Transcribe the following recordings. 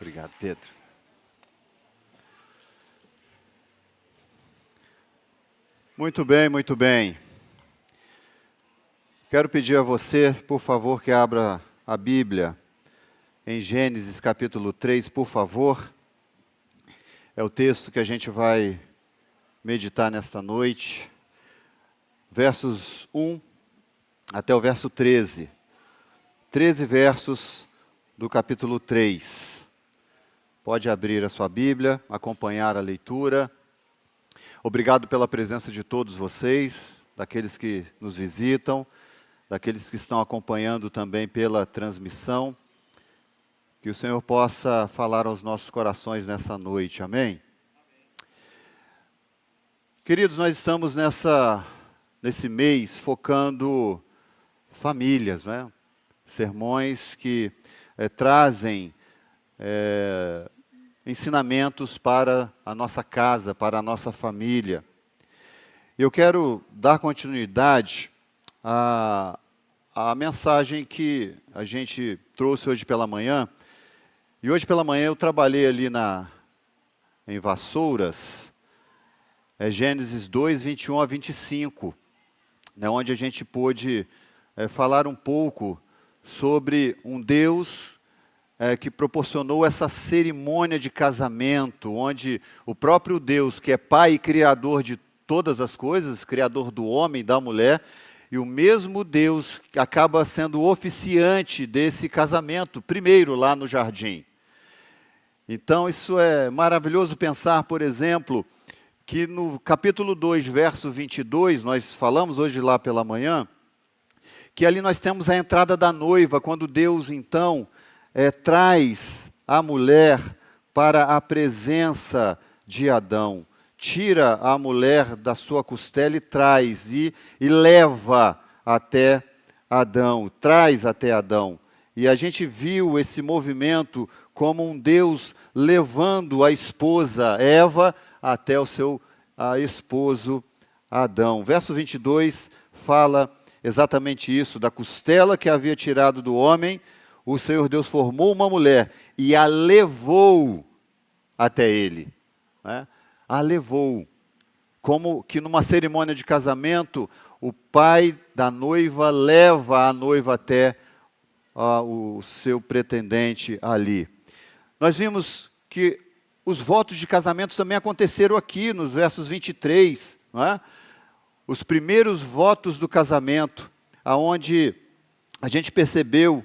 Obrigado, Pedro. Muito bem, muito bem. Quero pedir a você, por favor, que abra a Bíblia em Gênesis capítulo 3, por favor. É o texto que a gente vai meditar nesta noite. Versos 1 até o verso 13. 13 versos do capítulo 3. Pode abrir a sua Bíblia, acompanhar a leitura. Obrigado pela presença de todos vocês, daqueles que nos visitam, daqueles que estão acompanhando também pela transmissão. Que o Senhor possa falar aos nossos corações nessa noite, amém? Queridos, nós estamos nesse mês focando famílias, né? Sermões que trazem ensinamentos para a nossa casa, para a nossa família. Eu quero dar continuidade à mensagem que a gente trouxe hoje pela manhã. E hoje pela manhã eu trabalhei ali em Vassouras, Gênesis 2, 21 a 25, né, onde a gente pôde falar um pouco sobre um Deus que proporcionou essa cerimônia de casamento, onde o próprio Deus, que é Pai e Criador de todas as coisas, Criador do homem e da mulher, e o mesmo Deus que acaba sendo o oficiante desse casamento, primeiro lá no jardim. Então isso é maravilhoso pensar, por exemplo, que no capítulo 2, verso 22, nós falamos hoje lá pela manhã, que ali nós temos a entrada da noiva, quando Deus então traz a mulher para a presença de Adão. Tira a mulher da sua costela e traz, e leva até Adão, traz até Adão. E a gente viu esse movimento como um Deus levando a esposa Eva até o seu esposo Adão. Verso 22 fala exatamente isso, da costela que havia tirado do homem, o Senhor Deus formou uma mulher e a levou até ele. Né? A levou. Como que numa cerimônia de casamento, o pai da noiva leva a noiva até o seu pretendente ali. Nós vimos que os votos de casamento também aconteceram aqui, nos versos 23, não é? Os primeiros votos do casamento, aonde a gente percebeu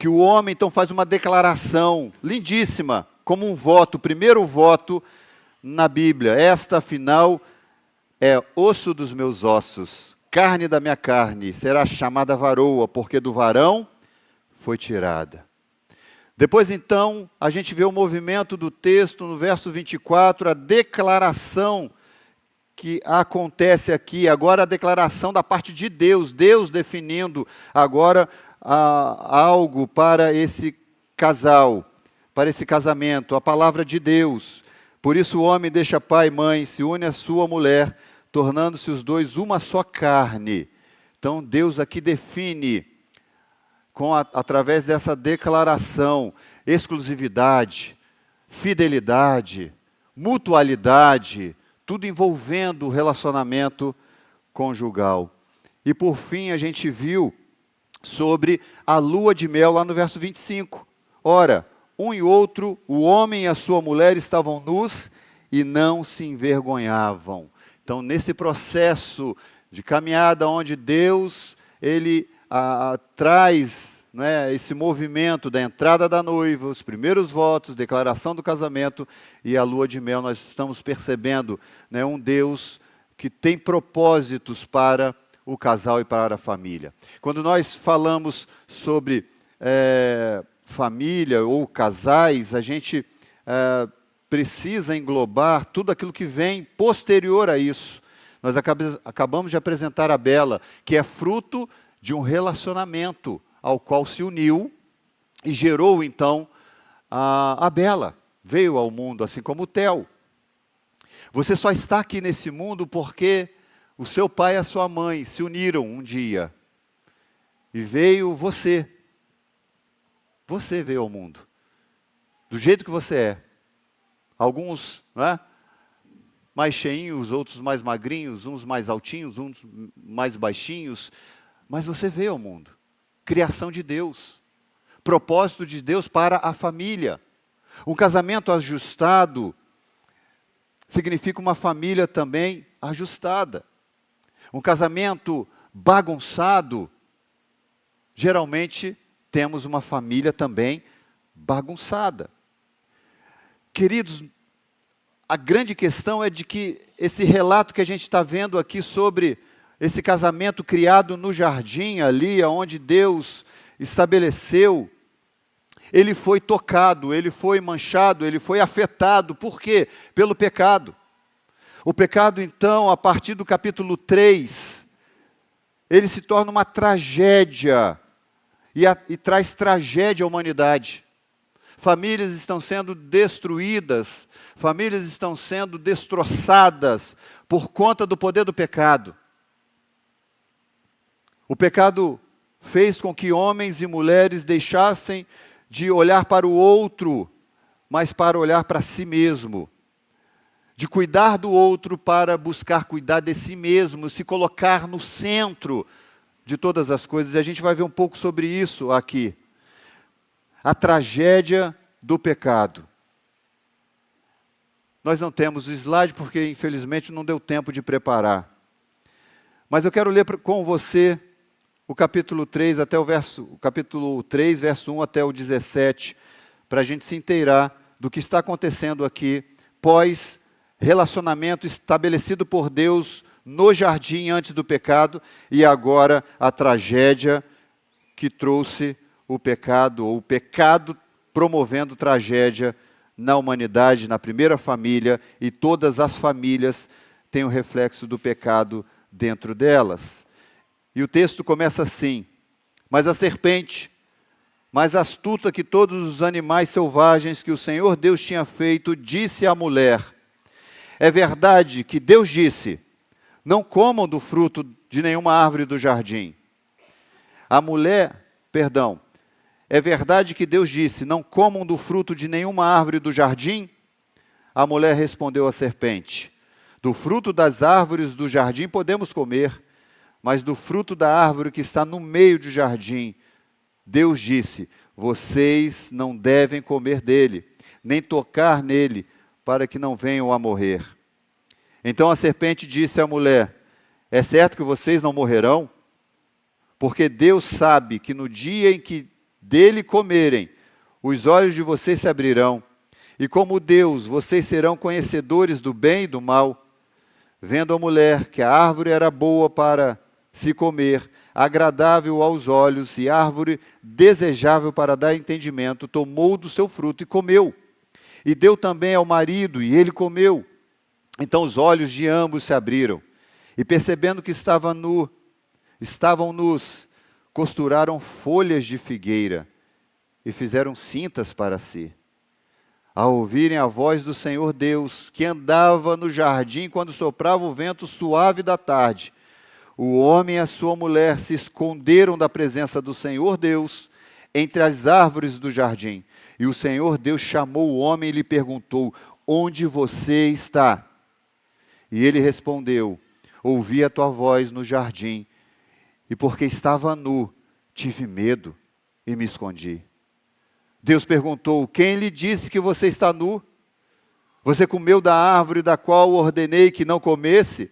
que o homem então faz uma declaração lindíssima, como um voto, o primeiro voto na Bíblia. Esta, afinal, é osso dos meus ossos, carne da minha carne, será chamada varoa, porque do varão foi tirada. Depois, então, a gente vê o movimento do texto no verso 24, a declaração que acontece aqui, agora a declaração da parte de Deus, Deus definindo agora algo para esse casal, para esse casamento, a palavra de Deus. Por isso o homem deixa pai e mãe, se une à sua mulher, tornando-se os dois uma só carne. Então Deus aqui define, através dessa declaração, exclusividade, fidelidade, mutualidade, tudo envolvendo o relacionamento conjugal. E por fim a gente viu sobre a lua de mel lá no verso 25. Ora, um e outro, o homem e a sua mulher estavam nus e não se envergonhavam. Então, nesse processo de caminhada onde Deus, Ele traz, né, esse movimento da entrada da noiva, os primeiros votos, declaração do casamento e a lua de mel, nós estamos percebendo, né, um Deus que tem propósitos para o casal e para a família. Quando nós falamos sobre família ou casais, a gente precisa englobar tudo aquilo que vem posterior a isso. Nós acabamos de apresentar a Bela, que é fruto de um relacionamento ao qual se uniu e gerou então a Bela. Veio ao mundo, assim como o Theo. Você só está aqui nesse mundo porque o seu pai e a sua mãe se uniram um dia. E veio você. Você veio ao mundo. do jeito que você é. Alguns, não é? Mais cheinhos, outros mais magrinhos, uns mais altinhos, uns mais baixinhos. Mas você veio ao mundo. Criação de Deus. Propósito de Deus para a família. Um casamento ajustado significa uma família também ajustada. Um casamento bagunçado, geralmente temos uma família também bagunçada. Queridos, a grande questão é de que esse relato que a gente está vendo aqui sobre esse casamento criado no jardim, ali onde Deus estabeleceu, ele foi tocado, ele foi manchado, ele foi afetado. Por quê? Pelo pecado. O pecado, então, a partir do capítulo 3, ele se torna uma tragédia e traz tragédia à humanidade. Famílias estão sendo destruídas, famílias estão sendo destroçadas por conta do poder do pecado. O pecado fez com que homens e mulheres deixassem de olhar para o outro, mas para olhar para si mesmo. De cuidar do outro para buscar cuidar de si mesmo, se colocar no centro de todas as coisas. E a gente vai ver um pouco sobre isso aqui. A tragédia do pecado. Nós não temos o slide porque, infelizmente, não deu tempo de preparar. Mas eu quero ler com você o capítulo 3, capítulo 3, verso 1 até o 17, para a gente se inteirar do que está acontecendo aqui, pós-relacionamento estabelecido por Deus no jardim antes do pecado, e agora a tragédia que trouxe o pecado, ou o pecado promovendo tragédia na humanidade, na primeira família, e todas as famílias têm o reflexo do pecado dentro delas. E o texto começa assim: mas a serpente, mais astuta que todos os animais selvagens que o Senhor Deus tinha feito, disse à mulher: é verdade que Deus disse, não comam do fruto de nenhuma árvore do jardim. É verdade que Deus disse, não comam do fruto de nenhuma árvore do jardim? A mulher respondeu à serpente: do fruto das árvores do jardim podemos comer, mas do fruto da árvore que está no meio do jardim, Deus disse, vocês não devem comer dele, nem tocar nele, para que não venham a morrer. Então a serpente disse à mulher: é certo que vocês não morrerão? Porque Deus sabe que no dia em que dele comerem, os olhos de vocês se abrirão, e como Deus, vocês serão conhecedores do bem e do mal. Vendo a mulher que a árvore era boa para se comer, agradável aos olhos e árvore desejável para dar entendimento, tomou do seu fruto e comeu. E deu também ao marido, e ele comeu. Então os olhos de ambos se abriram, e percebendo que estavam nus, costuraram folhas de figueira e fizeram cintas para si. Ao ouvirem a voz do Senhor Deus, que andava no jardim quando soprava o vento suave da tarde, o homem e a sua mulher se esconderam da presença do Senhor Deus entre as árvores do jardim. E o Senhor Deus chamou o homem e lhe perguntou: onde você está? E ele respondeu: ouvi a tua voz no jardim, e porque estava nu, tive medo e me escondi. Deus perguntou: quem lhe disse que você está nu? Você comeu da árvore da qual ordenei que não comesse?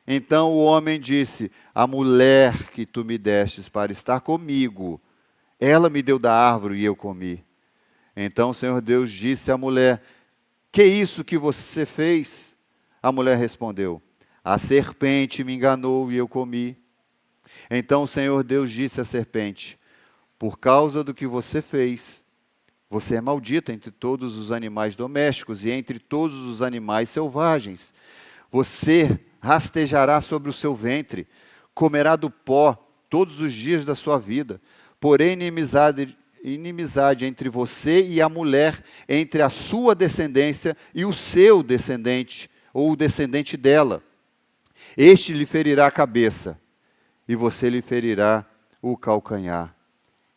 Então o homem disse: a mulher que tu me destes para estar comigo, ela me deu da árvore e eu comi. Então o Senhor Deus disse à mulher: que isso que você fez? A mulher respondeu: a serpente me enganou e eu comi. Então o Senhor Deus disse à serpente: por causa do que você fez, você é maldita entre todos os animais domésticos e entre todos os animais selvagens. Você rastejará sobre o seu ventre, comerá do pó todos os dias da sua vida. Porém, inimizade entre você e a mulher, entre a sua descendência e o seu descendente, ou o descendente dela. Este lhe ferirá a cabeça, e você lhe ferirá o calcanhar.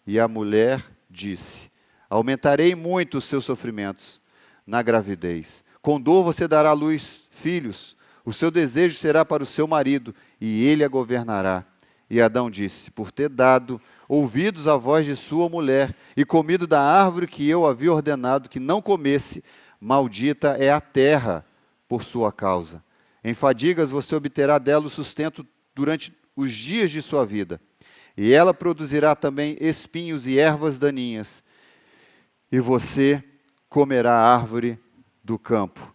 E a mulher disse aumentarei muito os seus sofrimentos na gravidez. Com dor você dará à luz filhos, o seu desejo será para o seu marido, e ele a governará. E Adão disse, por ter dado ouvidos à voz de sua mulher, e comido da árvore que eu havia ordenado que não comesse, maldita é a terra por sua causa. Em fadigas você obterá dela o sustento durante os dias de sua vida. E ela produzirá também espinhos e ervas daninhas. E você comerá a árvore do campo.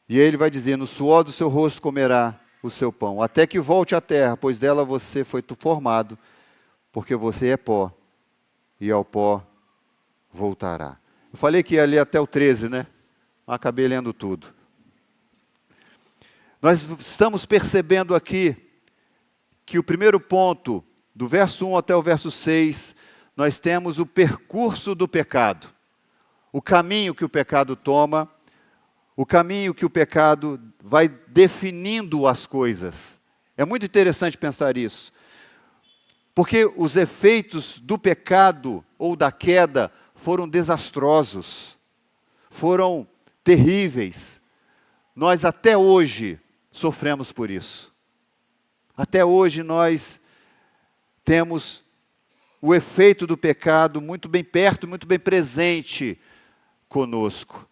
E ele vai dizer, no suor do seu rosto comerá o seu pão, até que volte à terra, pois dela você foi formado, porque você é pó, e ao pó voltará. Eu falei que ia ler até o 13, né? Acabei lendo tudo. Nós estamos percebendo aqui que o primeiro ponto, do verso 1 até o verso 6, nós temos o percurso do pecado. O caminho que o pecado toma, o caminho que o pecado vai definindo as coisas. É muito interessante pensar isso. Porque os efeitos do pecado ou da queda foram desastrosos, foram terríveis. Nós até hoje sofremos por isso. Até hoje nós temos o efeito do pecado muito bem perto, muito bem presente conosco.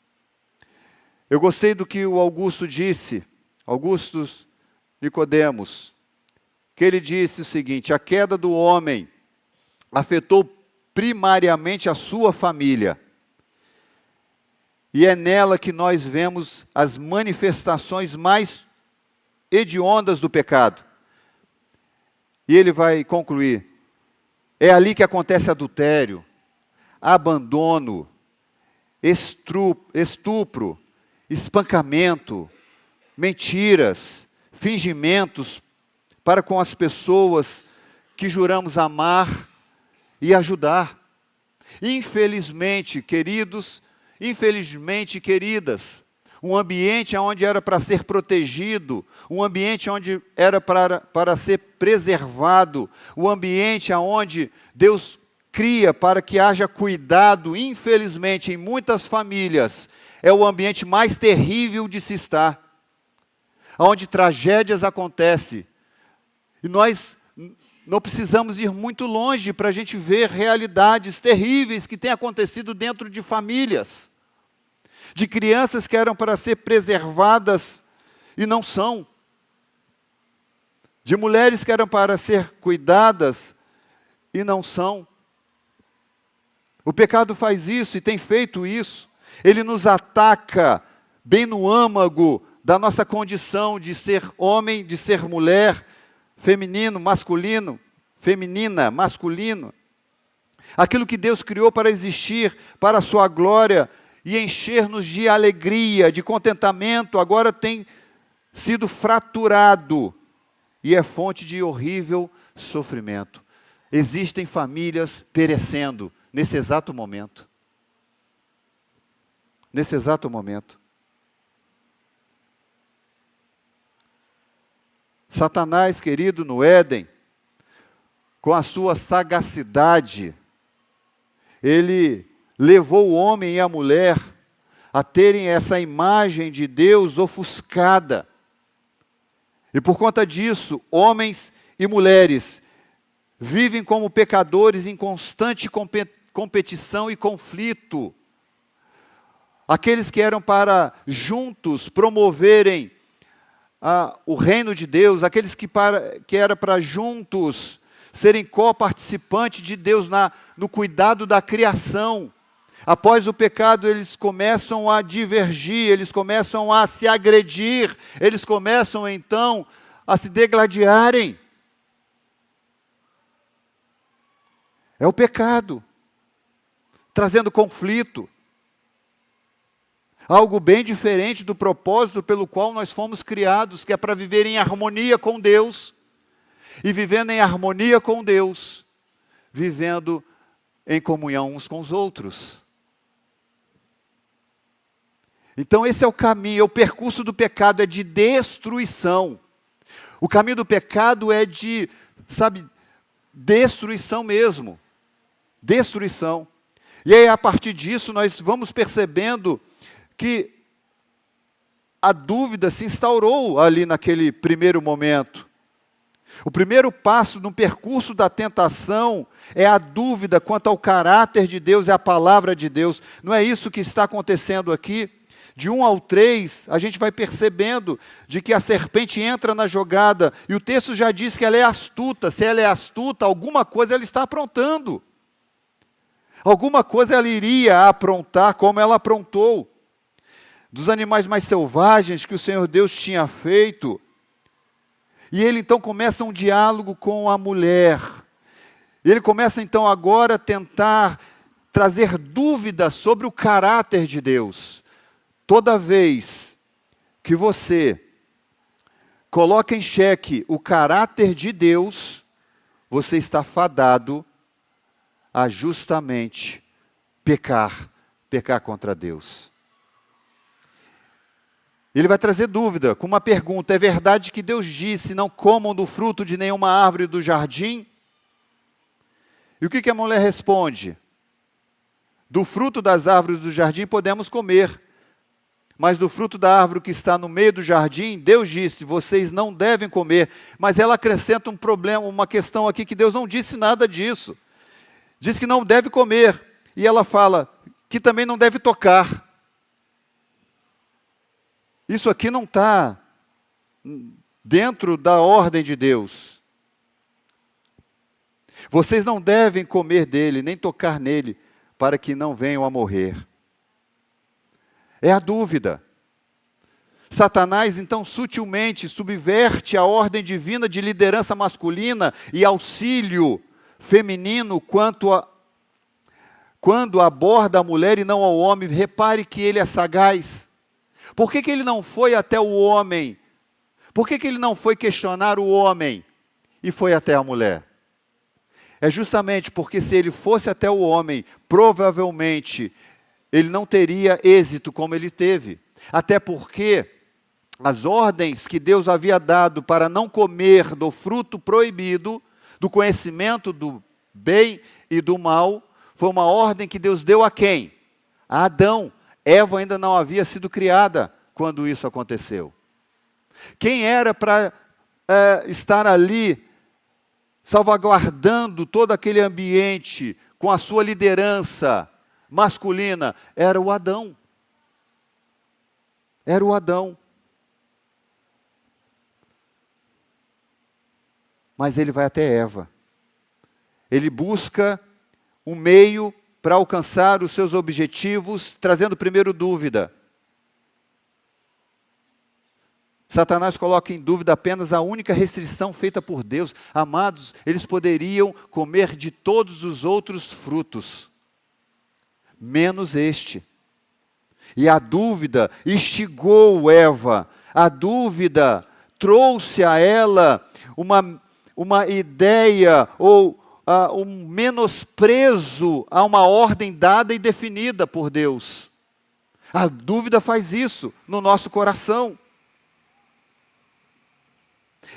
Eu gostei do que o Augusto disse, Augusto Nicodemos, que ele disse o seguinte, a queda do homem afetou primariamente a sua família. E é nela que nós vemos as manifestações mais hediondas do pecado. E ele vai concluir, é ali que acontece adultério, abandono, estupro, espancamento, mentiras, fingimentos para com as pessoas que juramos amar e ajudar. Infelizmente, queridos, infelizmente, queridas, um ambiente onde era para ser protegido, um ambiente onde era para ser preservado, um ambiente onde Deus cria para que haja cuidado, infelizmente, em muitas famílias, é o ambiente mais terrível de se estar, onde tragédias acontecem. E nós não precisamos ir muito longe para a gente ver realidades terríveis que têm acontecido dentro de famílias. De crianças que eram para ser preservadas e não são. De mulheres que eram para ser cuidadas e não são. O pecado faz isso e tem feito isso. Ele nos ataca bem no âmago da nossa condição de ser homem, de ser mulher, feminino, masculino, feminina, masculino. Aquilo que Deus criou para existir, para a sua glória e encher-nos de alegria, de contentamento, agora tem sido fraturado e é fonte de horrível sofrimento. Existem famílias perecendo nesse exato momento. Nesse exato momento. Satanás, querido, no Éden, com a sua sagacidade, ele levou o homem e a mulher a terem essa imagem de Deus ofuscada. E por conta disso, homens e mulheres vivem como pecadores em constante competição e conflito. Aqueles que eram para juntos promoverem o reino de Deus, aqueles que eram para juntos serem coparticipantes de Deus no cuidado da criação. Após o pecado, eles começam a divergir, eles começam a se agredir, eles começam então a se degladiarem. É o pecado, trazendo conflito. Algo bem diferente do propósito pelo qual nós fomos criados, que é para viver em harmonia com Deus. E vivendo em harmonia com Deus, vivendo em comunhão uns com os outros. Então esse é o caminho, o percurso do pecado é de destruição. O caminho do pecado é de, destruição mesmo. Destruição. E aí, a partir disso, nós vamos percebendo que a dúvida se instaurou ali naquele primeiro momento. O primeiro passo no percurso da tentação é a dúvida quanto ao caráter de Deus e à palavra de Deus. Não é isso que está acontecendo aqui? De 1 ao 3, a gente vai percebendo de que a serpente entra na jogada, e o texto já diz que ela é astuta. Se ela é astuta, alguma coisa ela está aprontando. Alguma coisa ela iria aprontar como ela aprontou. Dos animais mais selvagens que o Senhor Deus tinha feito. E ele então começa um diálogo com a mulher. E ele começa então agora a tentar trazer dúvidas sobre o caráter de Deus. Toda vez que você coloca em xeque o caráter de Deus, você está fadado a justamente pecar contra Deus. Ele vai trazer dúvida com uma pergunta: é verdade que Deus disse, não comam do fruto de nenhuma árvore do jardim? E o que a mulher responde? Do fruto das árvores do jardim podemos comer, mas do fruto da árvore que está no meio do jardim, Deus disse, vocês não devem comer. Mas ela acrescenta um problema, uma questão aqui, que Deus não disse nada disso. Diz que não deve comer, e ela fala que também não deve tocar. Isso aqui não está dentro da ordem de Deus. Vocês não devem comer dele, nem tocar nele, para que não venham a morrer. É a dúvida. Satanás, então, sutilmente subverte a ordem divina de liderança masculina e auxílio feminino quando aborda a mulher e não ao homem. Repare que ele é sagaz. Por que ele não foi até o homem? Por que ele não foi questionar o homem e foi até a mulher? É justamente porque se ele fosse até o homem, provavelmente ele não teria êxito como ele teve. Até porque as ordens que Deus havia dado para não comer do fruto proibido, do conhecimento do bem e do mal, foi uma ordem que Deus deu a quem? A Adão. Eva ainda não havia sido criada quando isso aconteceu. Quem era para estar ali, salvaguardando todo aquele ambiente, com a sua liderança masculina? Era o Adão. Era o Adão. Mas ele vai até Eva. Ele busca um meio para alcançar os seus objetivos, trazendo primeiro dúvida. Satanás coloca em dúvida apenas a única restrição feita por Deus. Amados, eles poderiam comer de todos os outros frutos, menos este. E a dúvida instigou Eva. A dúvida trouxe a ela uma ideia ou um menosprezo a uma ordem dada e definida por Deus. A dúvida faz isso no nosso coração.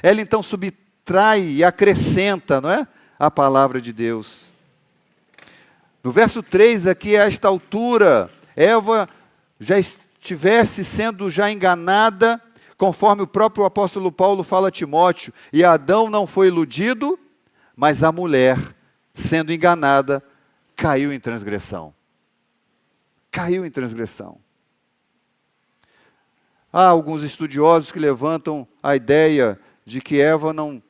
Ela então subtrai e acrescenta, não é? A palavra de Deus. No verso 3 aqui, a esta altura, Eva já estivesse sendo já enganada, conforme o próprio apóstolo Paulo fala a Timóteo, e Adão não foi iludido, mas a mulher, sendo enganada, caiu em transgressão. Caiu em transgressão. Há alguns estudiosos que levantam a ideia de que Eva não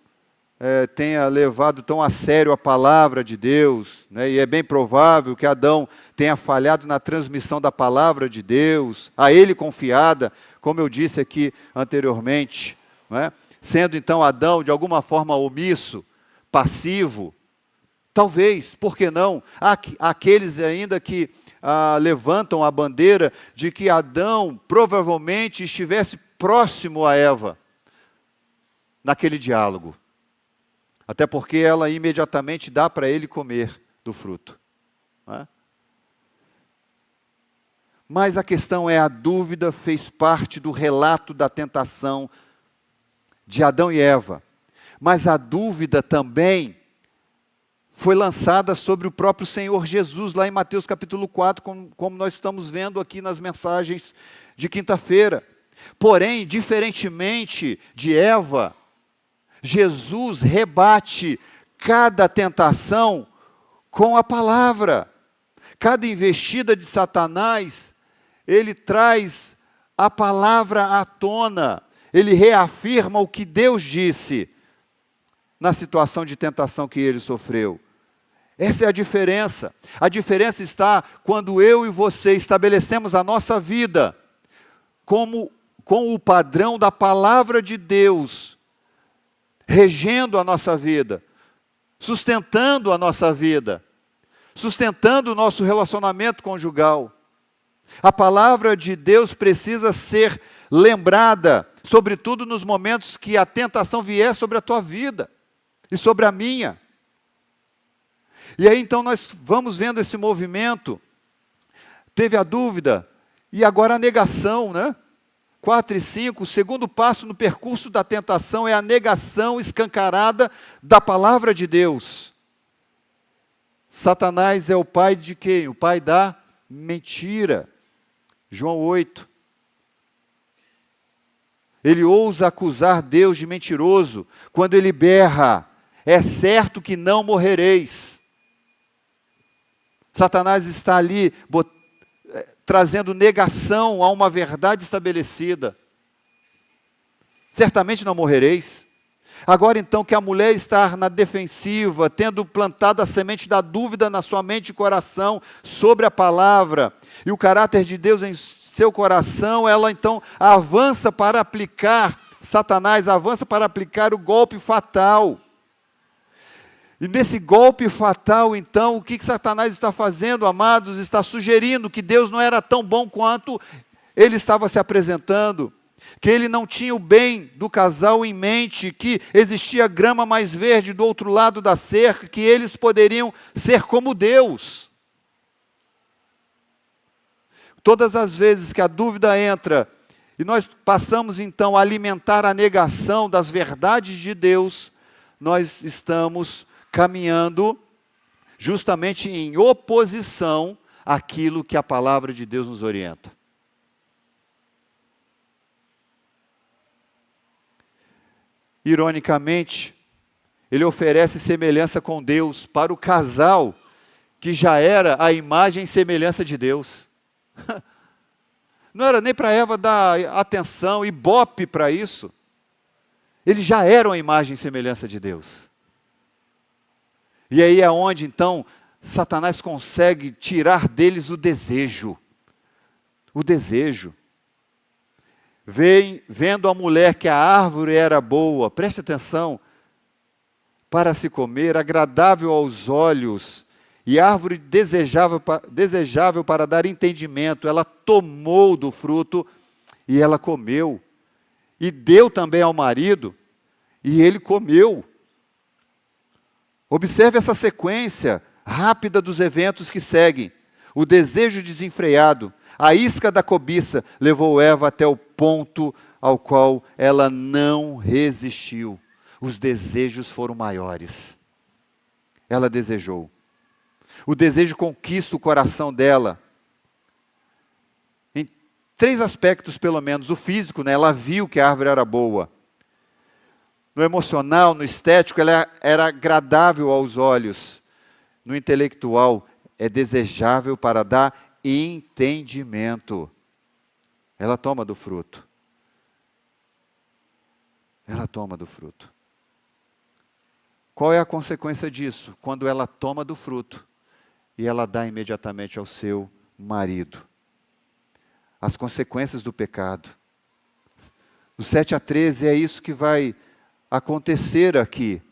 tenha levado tão a sério a palavra de Deus, né? E é bem provável que Adão tenha falhado na transmissão da palavra de Deus, a ele confiada, como eu disse aqui anteriormente, não é? Sendo então Adão de alguma forma omisso, passivo. Talvez, por que não? Há aqueles ainda que levantam a bandeira de que Adão provavelmente estivesse próximo a Eva naquele diálogo. Até porque ela imediatamente dá para ele comer do fruto. Não é? Mas a questão é, a dúvida fez parte do relato da tentação de Adão e Eva. Mas a dúvida também foi lançada sobre o próprio Senhor Jesus, lá em Mateus capítulo 4, como nós estamos vendo aqui nas mensagens de quinta-feira. Porém, diferentemente de Eva, Jesus rebate cada tentação com a palavra. Cada investida de Satanás, ele traz a palavra à tona. Ele reafirma o que Deus disse na situação de tentação que ele sofreu. Essa é a diferença. A diferença está quando eu e você estabelecemos a nossa vida com o padrão da palavra de Deus, regendo a nossa vida, sustentando a nossa vida, sustentando o nosso relacionamento conjugal. A palavra de Deus precisa ser lembrada, sobretudo nos momentos que a tentação vier sobre a tua vida e sobre a minha. E aí então nós vamos vendo esse movimento. Teve a dúvida, e agora a negação, né? 4 e 5, o segundo passo no percurso da tentação é a negação escancarada da palavra de Deus. Satanás é o pai de quem? O pai da mentira. João 8. Ele ousa acusar Deus de mentiroso quando ele berra: é certo que não morrereis. Satanás está ali trazendo negação a uma verdade estabelecida. Certamente não morrereis. Agora então que a mulher está na defensiva, tendo plantado a semente da dúvida na sua mente e coração sobre a palavra, e o caráter de Deus em seu coração, ela então avança para aplicar, Satanás avança para aplicar o golpe fatal. E nesse golpe fatal, então, o que Satanás está fazendo, amados? Está sugerindo que Deus não era tão bom quanto ele estava se apresentando, que ele não tinha o bem do casal em mente, que existia grama mais verde do outro lado da cerca, que eles poderiam ser como Deus. Todas as vezes que a dúvida entra, e nós passamos então a alimentar a negação das verdades de Deus, nós estamos caminhando justamente em oposição àquilo que a palavra de Deus nos orienta. Ironicamente, ele oferece semelhança com Deus para o casal que já era a imagem e semelhança de Deus. Não era nem para Eva dar atenção e ibope para isso. Eles já eram a imagem e semelhança de Deus. E aí é onde, então, Satanás consegue tirar deles o desejo. O desejo. Vendo a mulher que a árvore era boa, preste atenção, para se comer, agradável aos olhos, e árvore desejável para dar entendimento, ela tomou do fruto e ela comeu. E deu também ao marido, e ele comeu. Observe essa sequência rápida dos eventos que seguem. O desejo desenfreado, a isca da cobiça, levou Eva até o ponto ao qual ela não resistiu. Os desejos foram maiores. Ela desejou. O desejo conquista o coração dela. Em 3 aspectos, pelo menos. O físico, né? Ela viu que a árvore era boa. No emocional, no estético, ela era agradável aos olhos. No intelectual, é desejável para dar entendimento. Ela toma do fruto. Ela toma do fruto. Qual é a consequência disso? Quando ela toma do fruto e ela dá imediatamente ao seu marido. As consequências do pecado. Do 7 a 13 é isso que vai acontecer aqui.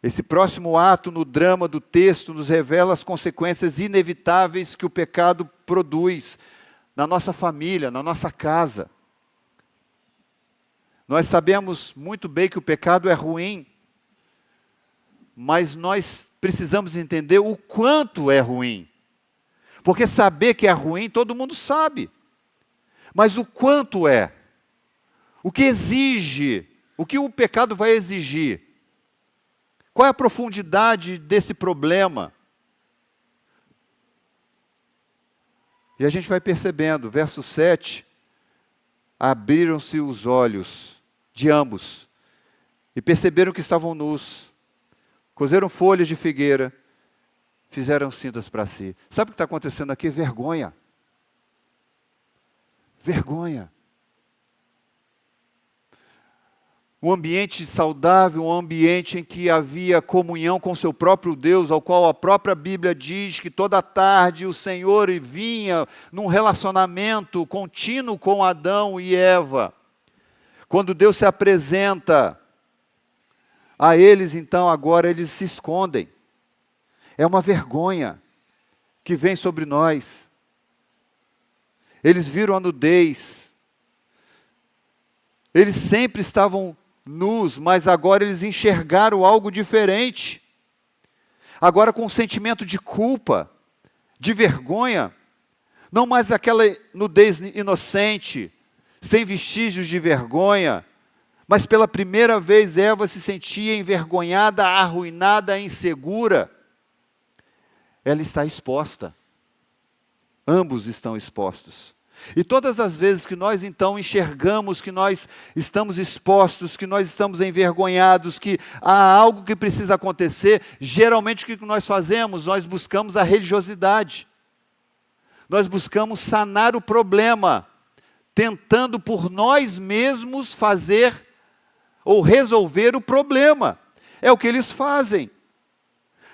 Esse próximo ato no drama do texto nos revela as consequências inevitáveis que o pecado produz na nossa família, na nossa casa. Nós sabemos muito bem que o pecado é ruim, mas nós precisamos entender o quanto é ruim. Porque saber que é ruim, todo mundo sabe. Mas o quanto é? O que exige? O que o pecado vai exigir? Qual é a profundidade desse problema? E a gente vai percebendo, verso 7, abriram-se os olhos de ambos e perceberam que estavam nus, cozeram folhas de figueira, fizeram cintas para si. Sabe o que está acontecendo aqui? Vergonha. Vergonha. Um ambiente saudável, um ambiente em que havia comunhão com seu próprio Deus, ao qual a própria Bíblia diz que toda tarde o Senhor vinha num relacionamento contínuo com Adão e Eva. Quando Deus se apresenta a eles, então agora eles se escondem. É uma vergonha que vem sobre nós. Eles viram a nudez. Eles sempre estavam nus, mas agora eles enxergaram algo diferente. Agora com um sentimento de culpa, de vergonha, não mais aquela nudez inocente, sem vestígios de vergonha, mas pela primeira vez Eva se sentia envergonhada, arruinada, insegura. Ela está exposta. Ambos estão expostos. E todas as vezes que nós então enxergamos que nós estamos expostos, que nós estamos envergonhados, que há algo que precisa acontecer, geralmente o que nós fazemos? Nós buscamos a religiosidade. Nós buscamos sanar o problema, tentando por nós mesmos fazer ou resolver o problema. É o que eles fazem.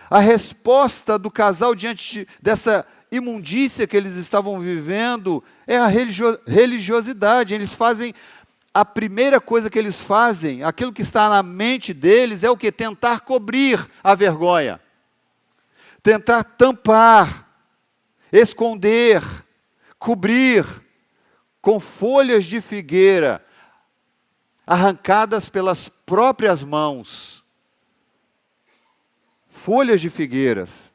A resposta do casal diante dessa imundícia que eles estavam vivendo é a religiosidade. Eles fazem, a primeira coisa que eles fazem, aquilo que está na mente deles é o que? Tentar cobrir a vergonha. Tentar tampar, esconder, cobrir com folhas de figueira arrancadas pelas próprias mãos. Folhas de figueiras.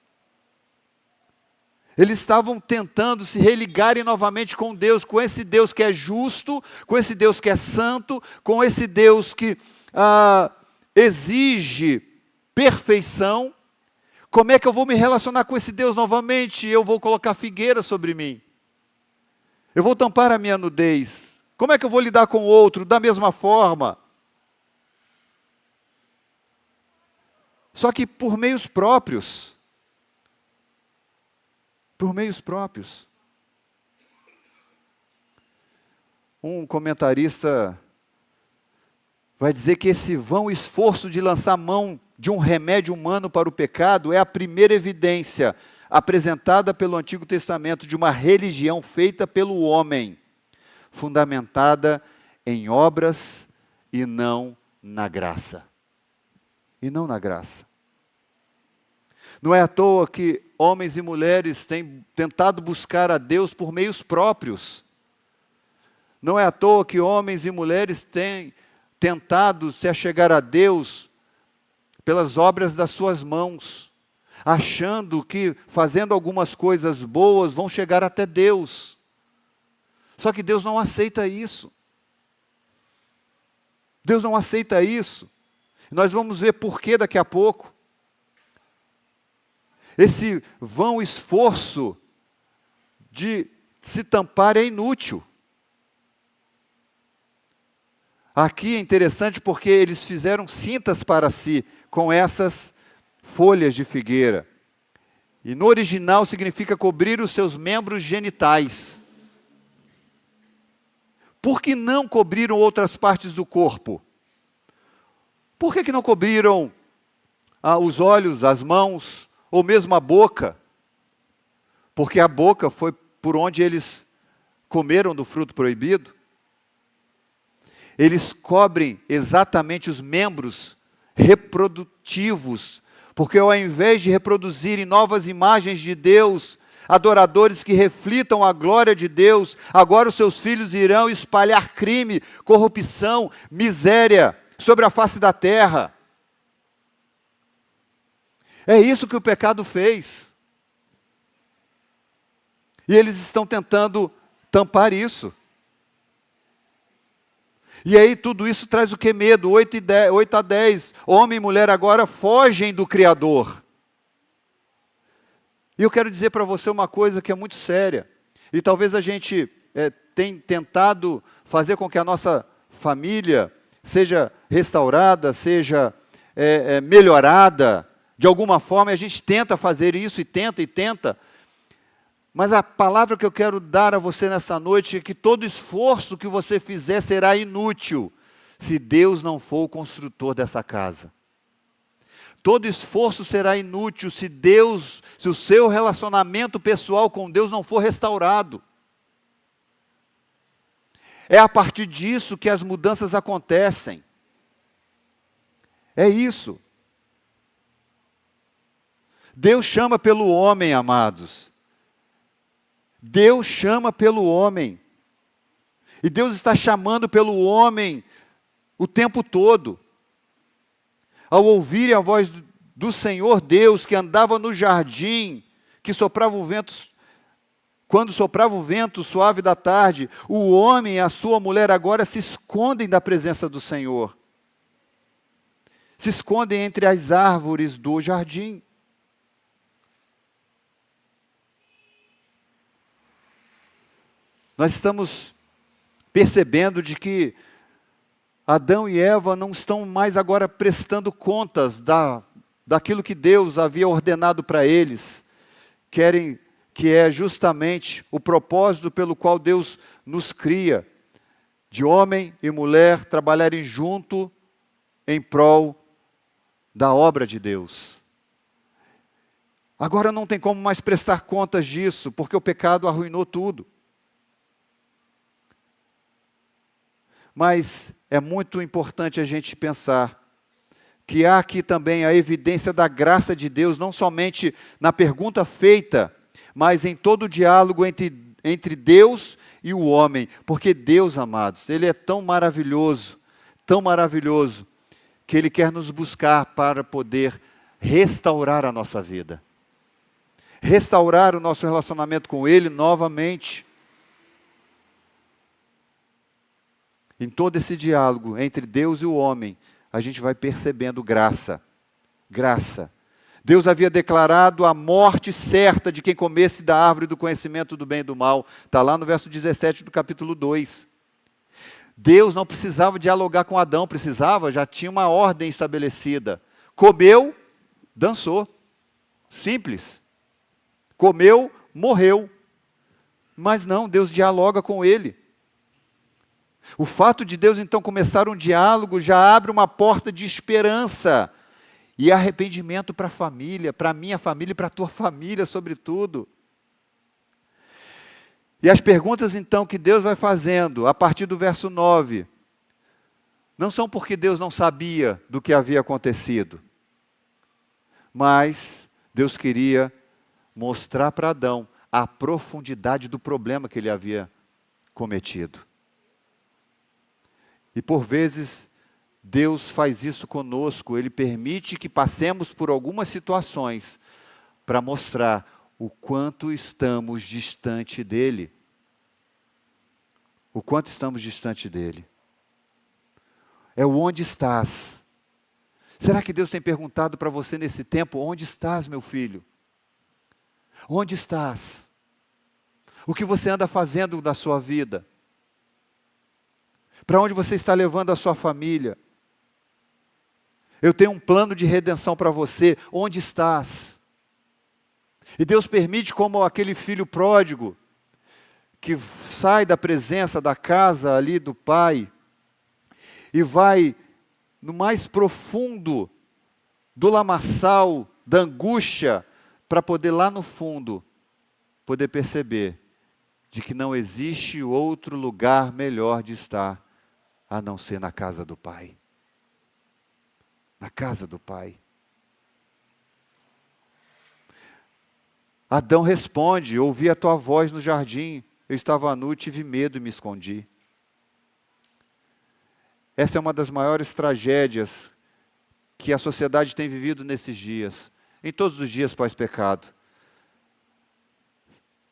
Eles estavam tentando se religarem novamente com Deus, com esse Deus que é justo, com esse Deus que é santo, com esse Deus que exige perfeição. Como é que eu vou me relacionar com esse Deus novamente? Eu vou colocar figueira sobre mim. Eu vou tampar a minha nudez. Como é que eu vou lidar com o outro? Da mesma forma. Só que por meios próprios. Por meios próprios. Um comentarista vai dizer que esse vão esforço de lançar mão de um remédio humano para o pecado é a primeira evidência apresentada pelo Antigo Testamento de uma religião feita pelo homem, fundamentada em obras e não na graça. E não na graça. Não é à toa que homens e mulheres têm tentado buscar a Deus por meios próprios. Não é à toa que homens e mulheres têm tentado se achegar a Deus pelas obras das suas mãos, achando que fazendo algumas coisas boas vão chegar até Deus. Só que Deus não aceita isso. Deus não aceita isso. Nós vamos ver por que daqui a pouco. Esse vão esforço de se tampar é inútil. Aqui é interessante porque eles fizeram cintas para si com essas folhas de figueira. E no original significa cobrir os seus membros genitais. Por que não cobriram outras partes do corpo? Por que não cobriram os olhos, as mãos, ou mesmo a boca? Porque a boca foi por onde eles comeram do fruto proibido. Eles cobrem exatamente os membros reprodutivos, porque ao invés de reproduzirem novas imagens de Deus, adoradores que reflitam a glória de Deus, agora os seus filhos irão espalhar crime, corrupção, miséria sobre a face da terra. É isso que o pecado fez. E eles estão tentando tampar isso. E aí tudo isso traz o que? Medo. 8 a 10. Homem e mulher agora fogem do Criador. E eu quero dizer para você uma coisa que é muito séria. E talvez a gente tenha tentado fazer com que a nossa família seja restaurada, seja melhorada de alguma forma. E a gente tenta fazer isso e tenta. Mas a palavra que eu quero dar a você nessa noite é que todo esforço que você fizer será inútil se Deus não for o construtor dessa casa. Todo esforço será inútil se o seu relacionamento pessoal com Deus não for restaurado. É a partir disso que as mudanças acontecem. É isso. Deus chama pelo homem, amados. Deus chama pelo homem. E Deus está chamando pelo homem o tempo todo. Ao ouvirem a voz do Senhor Deus, que andava no jardim, que soprava o vento, quando soprava o vento suave da tarde, o homem e a sua mulher agora se escondem da presença do Senhor. Se escondem entre as árvores do jardim. Nós estamos percebendo de que Adão e Eva não estão mais agora prestando contas daquilo que Deus havia ordenado para eles, que é justamente o propósito pelo qual Deus nos cria, de homem e mulher trabalharem junto em prol da obra de Deus. Agora não tem como mais prestar contas disso, porque o pecado arruinou tudo. Mas é muito importante a gente pensar que há aqui também a evidência da graça de Deus, não somente na pergunta feita, mas em todo o diálogo entre Deus e o homem. Porque Deus, amados, Ele é tão maravilhoso, que Ele quer nos buscar para poder restaurar a nossa vida. Restaurar o nosso relacionamento com Ele novamente. Em todo esse diálogo entre Deus e o homem, a gente vai percebendo graça. Graça. Deus havia declarado a morte certa de quem comesse da árvore do conhecimento do bem e do mal. Está lá no verso 17 do capítulo 2. Deus não precisava dialogar com Adão, já tinha uma ordem estabelecida. Comeu, dançou. Simples. Comeu, morreu. Mas não, Deus dialoga com ele. O fato de Deus então começar um diálogo já abre uma porta de esperança e arrependimento para a família, para a minha família e para a tua família, sobretudo. E as perguntas então que Deus vai fazendo, a partir do verso 9, não são porque Deus não sabia do que havia acontecido, mas Deus queria mostrar para Adão a profundidade do problema que ele havia cometido. E por vezes, Deus faz isso conosco, Ele permite que passemos por algumas situações para mostrar o quanto estamos distante dEle. O quanto estamos distante dEle. É o onde estás. Será que Deus tem perguntado para você nesse tempo, onde estás, meu filho? Onde estás? O que você anda fazendo da sua vida? Para onde você está levando a sua família? Eu tenho um plano de redenção para você. Onde estás? E Deus permite, como aquele filho pródigo, que sai da presença da casa ali do pai, e vai no mais profundo do lamaçal, da angústia, para poder lá no fundo, poder perceber de que não existe outro lugar melhor de estar, a não ser na casa do Pai. Na casa do Pai. Adão responde, ouvi a tua voz no jardim, eu estava nu, tive medo e me escondi. Essa é uma das maiores tragédias que a sociedade tem vivido nesses dias, em todos os dias pós-pecado,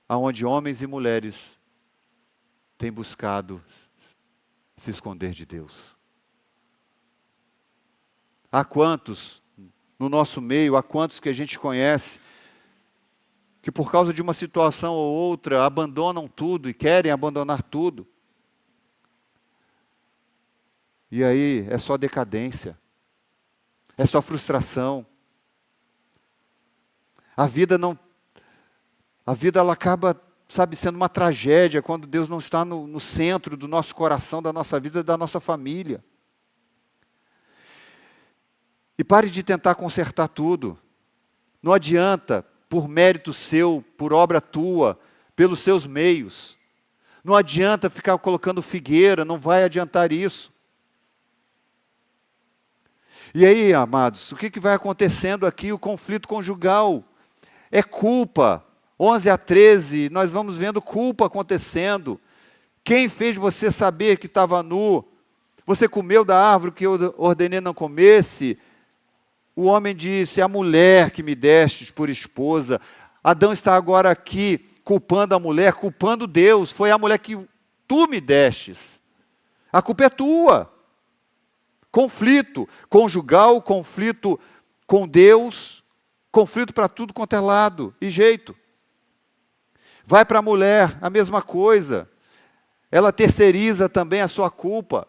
aonde homens e mulheres têm buscado se esconder de Deus. Há quantos no nosso meio, há quantos que a gente conhece, que por causa de uma situação ou outra abandonam tudo e querem abandonar tudo. E aí é só decadência, é só frustração. A vida ela acaba, sendo uma tragédia quando Deus não está no centro do nosso coração, da nossa vida, da nossa família. E pare de tentar consertar tudo. Não adianta, por mérito seu, por obra tua, pelos seus meios. Não adianta ficar colocando figueira, não vai adiantar isso. E aí, amados, o que vai acontecendo aqui? O conflito conjugal. É culpa. 11 a 13, nós vamos vendo culpa acontecendo. Quem fez você saber que estava nu? Você comeu da árvore que eu ordenei não comesse? O homem disse, a mulher que me destes por esposa. Adão está agora aqui culpando a mulher, culpando Deus. Foi a mulher que tu me destes. A culpa é tua. Conflito conjugal, conflito com Deus, conflito para tudo quanto é lado e jeito. Vai para a mulher, a mesma coisa. Ela terceiriza também a sua culpa.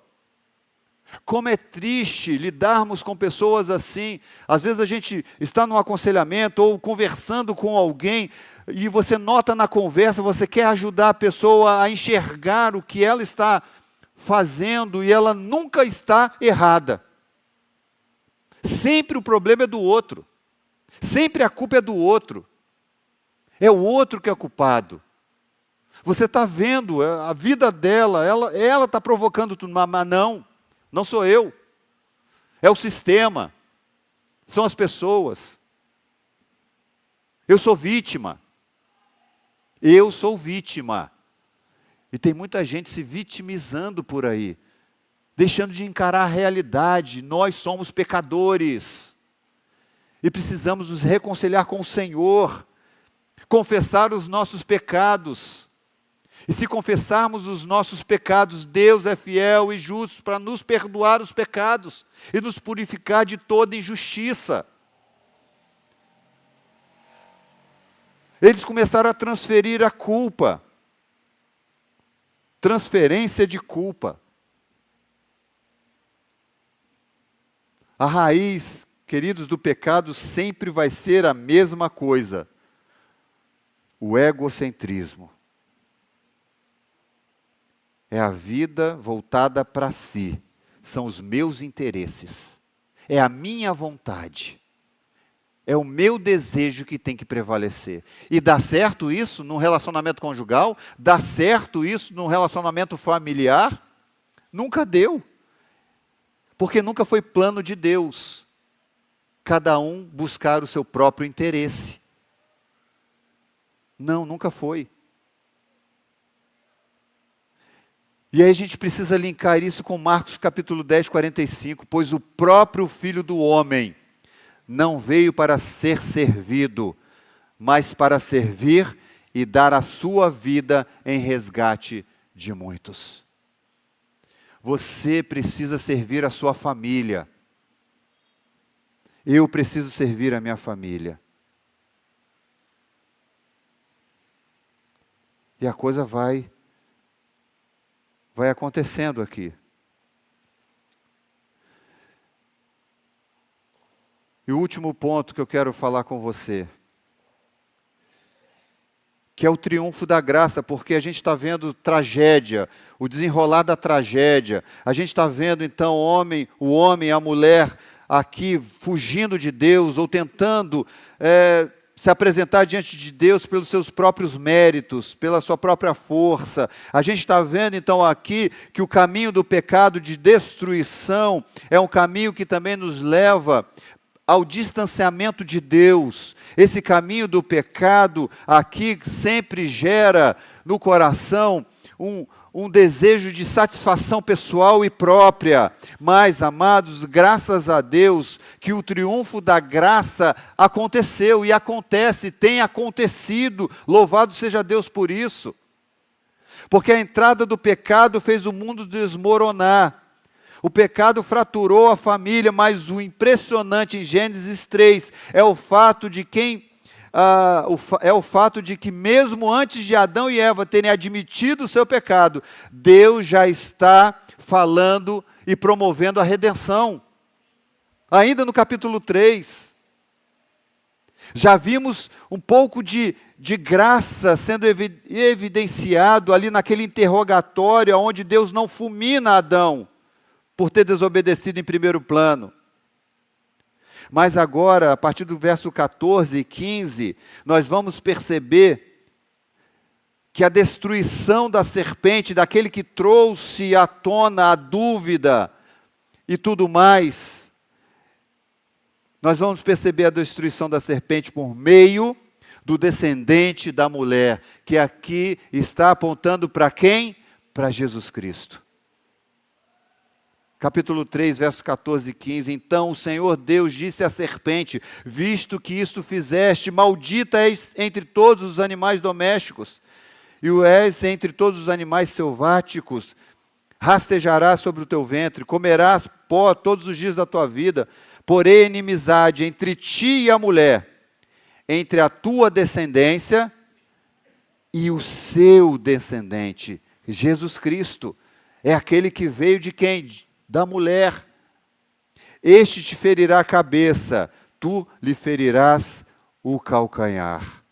Como é triste lidarmos com pessoas assim. Às vezes a gente está num aconselhamento ou conversando com alguém e você nota na conversa, você quer ajudar a pessoa a enxergar o que ela está fazendo e ela nunca está errada. Sempre o problema é do outro. Sempre a culpa é do outro. É o outro que é culpado. Você está vendo a vida dela, ela está provocando tudo, mas não sou eu. É o sistema. São as pessoas. Eu sou vítima. Eu sou vítima. E tem muita gente se vitimizando por aí, deixando de encarar a realidade. Nós somos pecadores. E precisamos nos reconciliar com o Senhor, confessar os nossos pecados. E se confessarmos os nossos pecados, Deus é fiel e justo para nos perdoar os pecados e nos purificar de toda injustiça. Eles começaram a transferir a culpa. Transferência de culpa. A raiz, queridos, do pecado sempre vai ser a mesma coisa. O egocentrismo. É a vida voltada para si. São os meus interesses. É a minha vontade. É o meu desejo que tem que prevalecer. E dá certo isso num relacionamento conjugal? Dá certo isso num relacionamento familiar? Nunca deu. Porque nunca foi plano de Deus. Cada um buscar o seu próprio interesse. Não, nunca foi. E aí a gente precisa linkar isso com Marcos capítulo 10, 45. Pois o próprio Filho do Homem não veio para ser servido, mas para servir e dar a sua vida em resgate de muitos. Você precisa servir a sua família. Eu preciso servir a minha família. E a coisa vai acontecendo aqui. E o último ponto que eu quero falar com você, que é o triunfo da graça, porque a gente está vendo tragédia, o desenrolar da tragédia. A gente está vendo então o homem e a mulher aqui fugindo de Deus, ou tentando se apresentar diante de Deus pelos seus próprios méritos, pela sua própria força. A gente está vendo então aqui que o caminho do pecado de destruição é um caminho que também nos leva ao distanciamento de Deus. Esse caminho do pecado aqui sempre gera no coração um desejo de satisfação pessoal e própria. Mas, amados, graças a Deus que o triunfo da graça aconteceu e acontece, tem acontecido. Louvado seja Deus por isso. Porque a entrada do pecado fez o mundo desmoronar. O pecado fraturou a família, mas o impressionante em Gênesis 3 é o fato de que mesmo antes de Adão e Eva terem admitido o seu pecado, Deus já está falando e promovendo a redenção. Ainda no capítulo 3, já vimos um pouco de graça sendo evidenciado ali naquele interrogatório onde Deus não fulmina Adão por ter desobedecido em primeiro plano. Mas agora, a partir do verso 14 e 15, nós vamos perceber que a destruição da serpente, daquele que trouxe à tona a dúvida e tudo mais, nós vamos perceber a destruição da serpente por meio do descendente da mulher, que aqui está apontando para quem? Para Jesus Cristo. Capítulo 3, versos 14 e 15. Então o Senhor Deus disse à serpente: visto que isto fizeste, maldita és entre todos os animais domésticos, e o és entre todos os animais selváticos. Rastejarás sobre o teu ventre, comerás pó todos os dias da tua vida. Porém, inimizade entre ti e a mulher, entre a tua descendência e o seu descendente. Jesus Cristo é aquele que veio de quem? Da mulher. Este te ferirá a cabeça, tu lhe ferirás o calcanhar.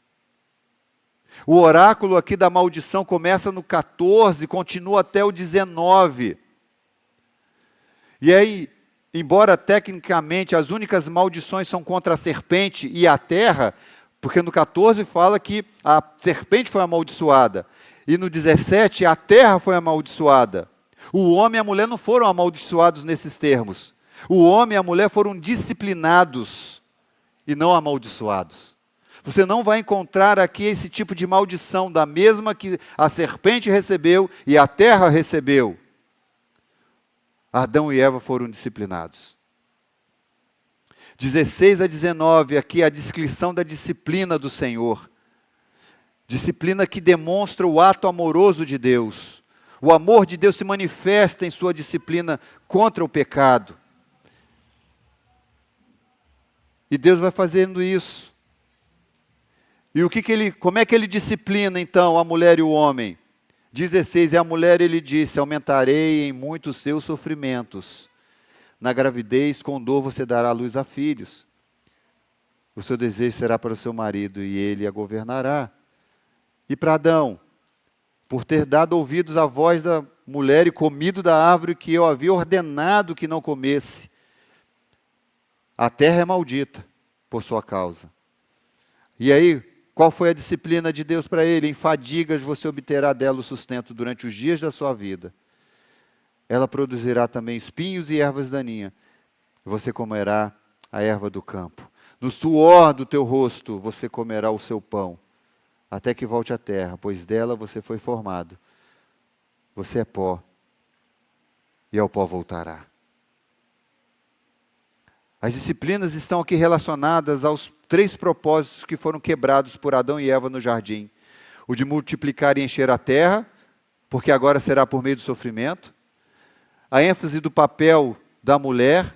O oráculo aqui da maldição começa no 14, continua até o 19. E aí, embora tecnicamente as únicas maldições são contra a serpente e a terra, porque no 14 fala que a serpente foi amaldiçoada, e no 17 a terra foi amaldiçoada. O homem e a mulher não foram amaldiçoados nesses termos. O homem e a mulher foram disciplinados e não amaldiçoados. Você não vai encontrar aqui esse tipo de maldição, da mesma que a serpente recebeu e a terra recebeu. Adão e Eva foram disciplinados. 16 a 19, aqui a descrição da disciplina do Senhor. Disciplina que demonstra o ato amoroso de Deus. O amor de Deus se manifesta em sua disciplina contra o pecado. E Deus vai fazendo isso. E como é que ele disciplina então a mulher e o homem? 16, e a mulher ele disse: aumentarei em muito os seus sofrimentos. Na gravidez, com dor você dará luz a filhos. O seu desejo será para o seu marido, e ele a governará. E para Adão, por ter dado ouvidos à voz da mulher e comido da árvore que eu havia ordenado que não comesse, a terra é maldita por sua causa. E aí, qual foi a disciplina de Deus para ele? Em fadigas você obterá dela o sustento durante os dias da sua vida. Ela produzirá também espinhos e ervas daninhas. Você comerá a erva do campo. No suor do teu rosto você comerá o seu pão, até que volte à terra, pois dela você foi formado. Você é pó, e ao pó voltará. As disciplinas estão aqui relacionadas aos 3 propósitos que foram quebrados por Adão e Eva no jardim. O de multiplicar e encher a terra, porque agora será por meio do sofrimento. A ênfase do papel da mulher,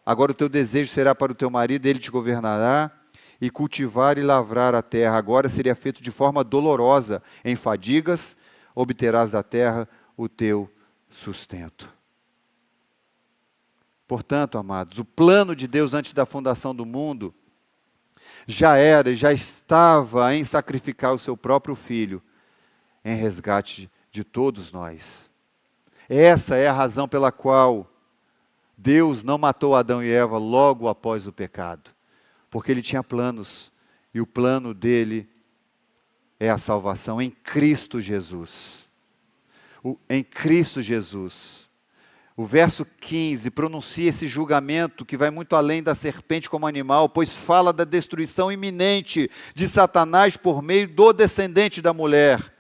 agora o teu desejo será para o teu marido, ele te governará. E cultivar e lavrar a terra, agora seria feito de forma dolorosa, em fadigas, obterás da terra o teu sustento. Portanto, amados, o plano de Deus antes da fundação do mundo já estava em sacrificar o seu próprio filho em resgate de todos nós. Essa é a razão pela qual Deus não matou Adão e Eva logo após o pecado. Porque ele tinha planos, e o plano dele é a salvação em Cristo Jesus. Em Cristo Jesus. O verso 15 pronuncia esse julgamento que vai muito além da serpente como animal, pois fala da destruição iminente de Satanás por meio do descendente da mulher.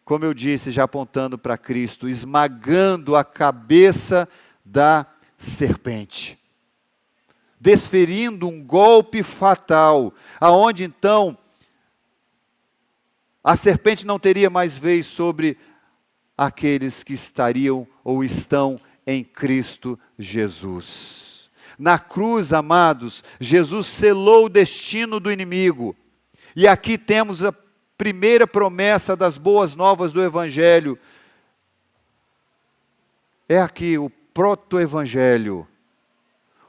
Como eu disse, já apontando para Cristo, esmagando a cabeça da serpente. Desferindo um golpe fatal, aonde então A serpente não teria mais vez sobre aqueles que estariam ou estão em Cristo Jesus. Na cruz, amados, Jesus selou o destino do inimigo. E aqui temos a primeira promessa das boas novas do Evangelho. É aqui o proto-evangelho.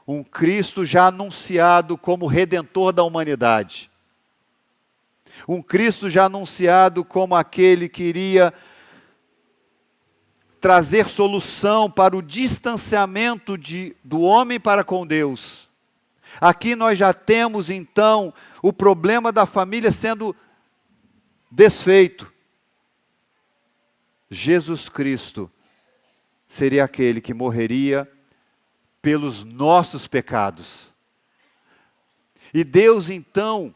Um Cristo já anunciado como Redentor da humanidade. Um Cristo já anunciado como aquele que iria trazer solução para o distanciamento do homem para com Deus. Aqui nós já temos então o problema da família sendo desfeito. Jesus Cristo seria aquele que morreria pelos nossos pecados. E Deus então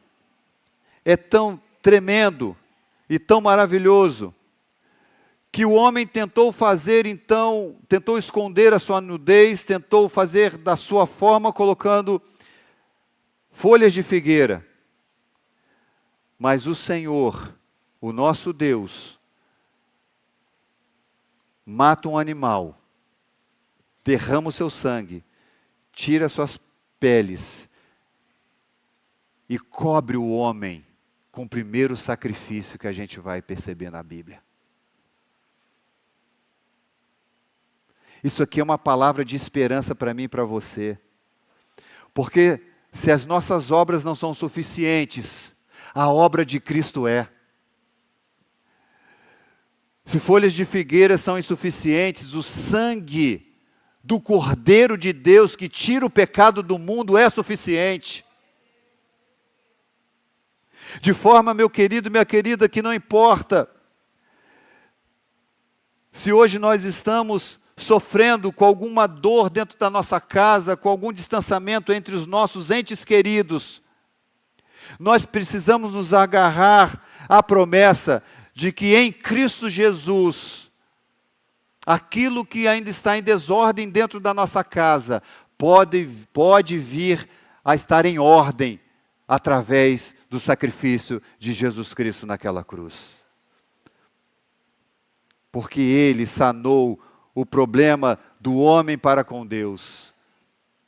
é tão tremendo e tão maravilhoso que o homem tentou fazer então, tentou esconder a sua nudez, tentou fazer da sua forma colocando folhas de figueira. Mas o Senhor, o nosso Deus, mata um animal, derrama o seu sangue, tira suas peles e cobre o homem com o primeiro sacrifício que a gente vai perceber na Bíblia. Isso aqui é uma palavra de esperança para mim e para você. Porque se as nossas obras não são suficientes, a obra de Cristo é. Se folhas de figueira são insuficientes, o sangue do Cordeiro de Deus que tira o pecado do mundo é suficiente. De forma, meu querido, minha querida, que não importa se hoje nós estamos sofrendo com alguma dor dentro da nossa casa, com algum distanciamento entre os nossos entes queridos, nós precisamos nos agarrar à promessa de que em Cristo Jesus, aquilo que ainda está em desordem dentro da nossa casa, pode vir a estar em ordem através do sacrifício de Jesus Cristo naquela cruz. Porque Ele sanou o problema do homem para com Deus.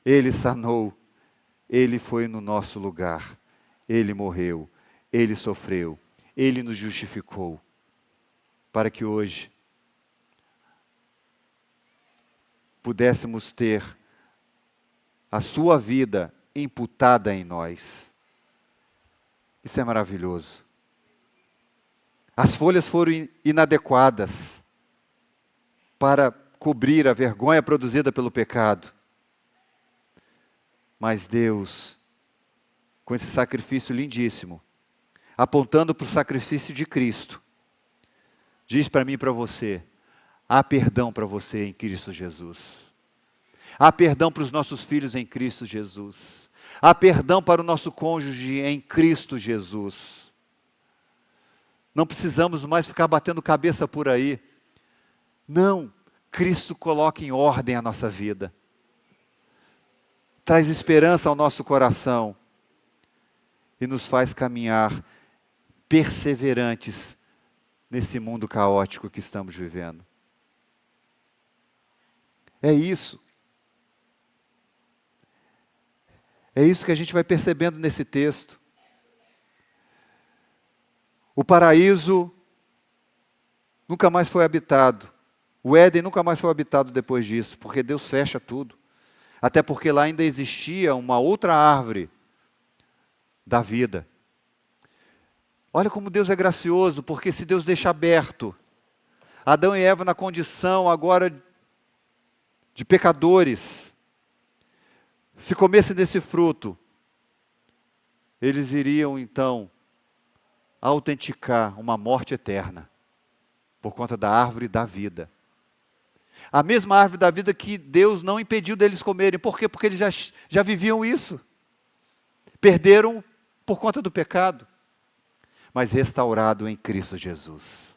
Ele sanou, Ele foi no nosso lugar, Ele morreu, Ele sofreu, Ele nos justificou, para que hoje pudéssemos ter a sua vida imputada em nós. Isso é maravilhoso. As folhas foram inadequadas para cobrir a vergonha produzida pelo pecado. Mas Deus, com esse sacrifício lindíssimo, apontando para o sacrifício de Cristo, diz para mim e para você: há perdão para você em Cristo Jesus. Há perdão para os nossos filhos em Cristo Jesus. Há perdão para o nosso cônjuge em Cristo Jesus. Não precisamos mais ficar batendo cabeça por aí. Não, Cristo coloca em ordem a nossa vida. Traz esperança ao nosso coração. E nos faz caminhar perseverantes nesse mundo caótico que estamos vivendo. É isso. É isso que a gente vai percebendo nesse texto. O paraíso nunca mais foi habitado. O Éden nunca mais foi habitado depois disso, porque Deus fecha tudo. Até porque lá ainda existia uma outra árvore da vida. Olha como Deus é gracioso, porque se Deus deixa aberto Adão e Eva na condição agora de pecadores, se comessem desse fruto, eles iriam então autenticar uma morte eterna, por conta da árvore da vida. A mesma árvore da vida que Deus não impediu deles comerem. Por quê? Porque eles já viviam isso. Perderam por conta do pecado, mas restaurado em Cristo Jesus.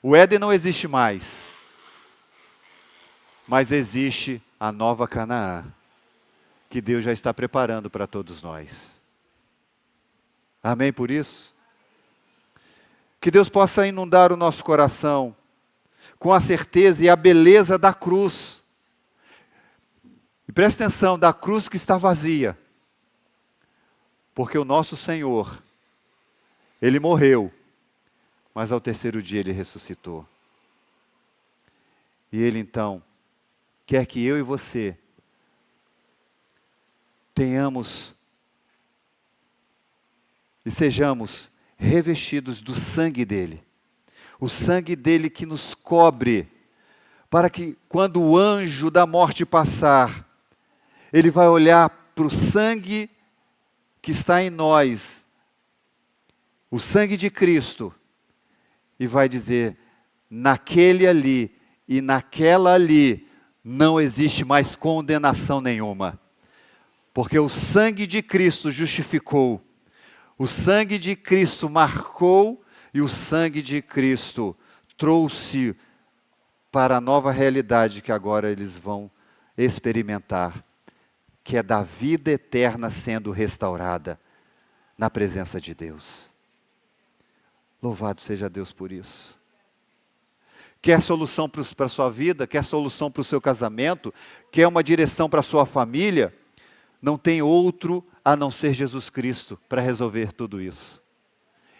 O Éden não existe mais, mas existe a nova Canaã, que Deus já está preparando para todos nós. Amém por isso? Que Deus possa inundar o nosso coração com a certeza e a beleza da cruz. E preste atenção, da cruz que está vazia. Porque o nosso Senhor, Ele morreu, mas ao terceiro dia Ele ressuscitou. E Ele então quer que eu e você tenhamos e sejamos revestidos do sangue dEle. O sangue dEle que nos cobre, para que quando o anjo da morte passar, ele vai olhar para o sangue que está em nós, o sangue de Cristo, e vai dizer: naquele ali e naquela ali não existe mais condenação nenhuma, porque o sangue de Cristo justificou, o sangue de Cristo marcou e o sangue de Cristo trouxe para a nova realidade que agora eles vão experimentar, que é da vida eterna sendo restaurada na presença de Deus. Louvado seja Deus por isso. Quer solução para a sua vida? Quer solução para o seu casamento? Quer uma direção para a sua família? Não tem outro a não ser Jesus Cristo para resolver tudo isso.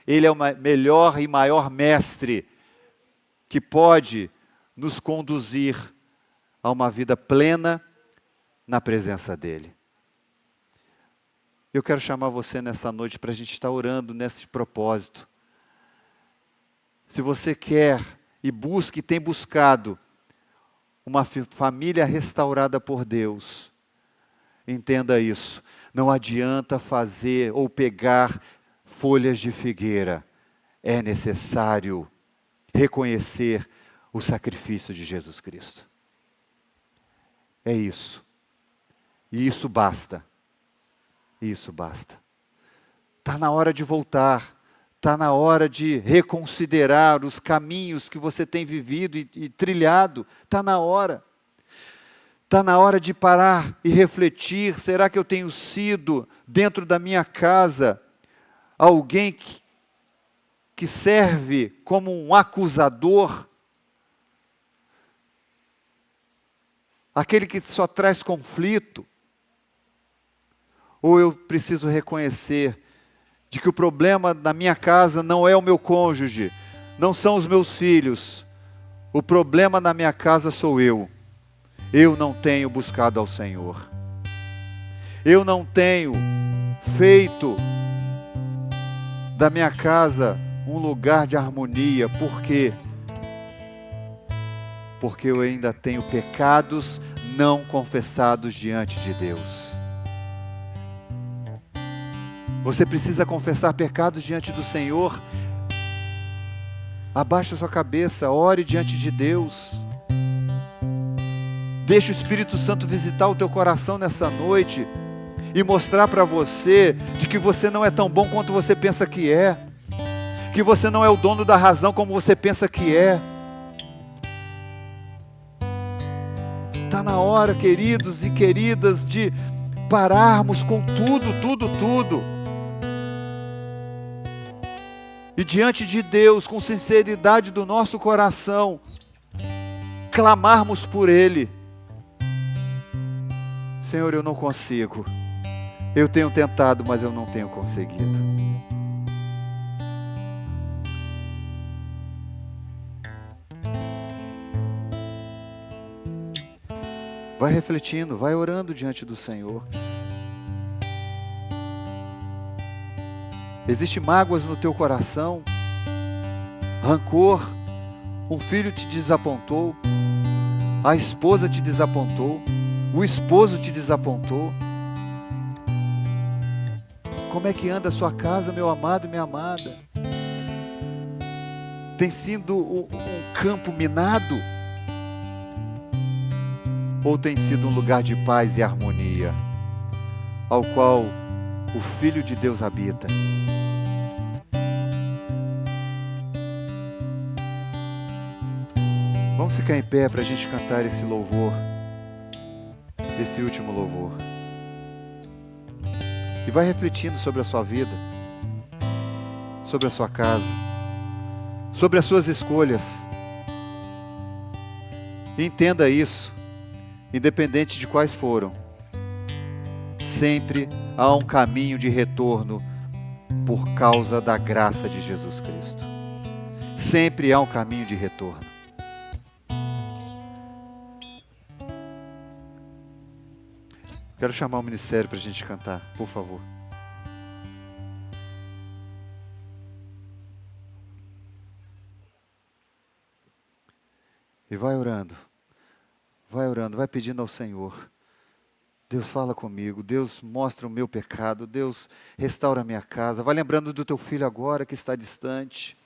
Ele é o melhor e maior mestre que pode nos conduzir a uma vida plena na presença dEle. Eu quero chamar você nessa noite para a gente estar orando nesse propósito. Se você quer e busca e tem buscado uma família restaurada por Deus, entenda isso. Não adianta fazer ou pegar folhas de figueira. É necessário reconhecer o sacrifício de Jesus Cristo. É isso. E isso basta. Isso basta. Está na hora de voltar. Está na hora de reconsiderar os caminhos que você tem vivido e trilhado. Está na hora. Está na hora de parar e refletir. Será que eu tenho sido, dentro da minha casa, alguém que serve como um acusador? Aquele que só traz conflito? Ou eu preciso reconhecer de que o problema na minha casa não é o meu cônjuge, não são os meus filhos. O problema na minha casa sou eu. Eu não tenho buscado ao Senhor. Eu não tenho feito da minha casa um lugar de harmonia. Por quê? Porque eu ainda tenho pecados não confessados diante de Deus. Você precisa confessar pecados diante do Senhor. Abaixe a sua cabeça, ore diante de Deus. Deixe o Espírito Santo visitar o teu coração nessa noite e mostrar para você de que você não é tão bom quanto você pensa que é. Que você não é o dono da razão como você pensa que é. Está na hora, queridos e queridas, de pararmos com tudo. E diante de Deus, com sinceridade do nosso coração, clamarmos por Ele. Senhor, eu não consigo. Eu tenho tentado, mas eu não tenho conseguido. Vai refletindo, vai orando diante do Senhor. Existem mágoas no teu coração, rancor, um filho te desapontou, a esposa te desapontou, o esposo te desapontou. Como é que anda a sua casa, meu amado e minha amada? Tem sido um campo minado? Ou tem sido um lugar de paz e harmonia, ao qual o Filho de Deus habita? Vamos ficar em pé para a gente cantar esse louvor, esse último louvor. E vai refletindo sobre a sua vida, sobre a sua casa, sobre as suas escolhas. Entenda isso, independente de quais foram. Sempre há um caminho de retorno por causa da graça de Jesus Cristo. Sempre há um caminho de retorno. Quero chamar o ministério para a gente cantar, por favor. E vai orando, vai pedindo ao Senhor. Deus, fala comigo. Deus, mostra o meu pecado. Deus, restaura a minha casa. Vai lembrando do teu filho agora que está distante.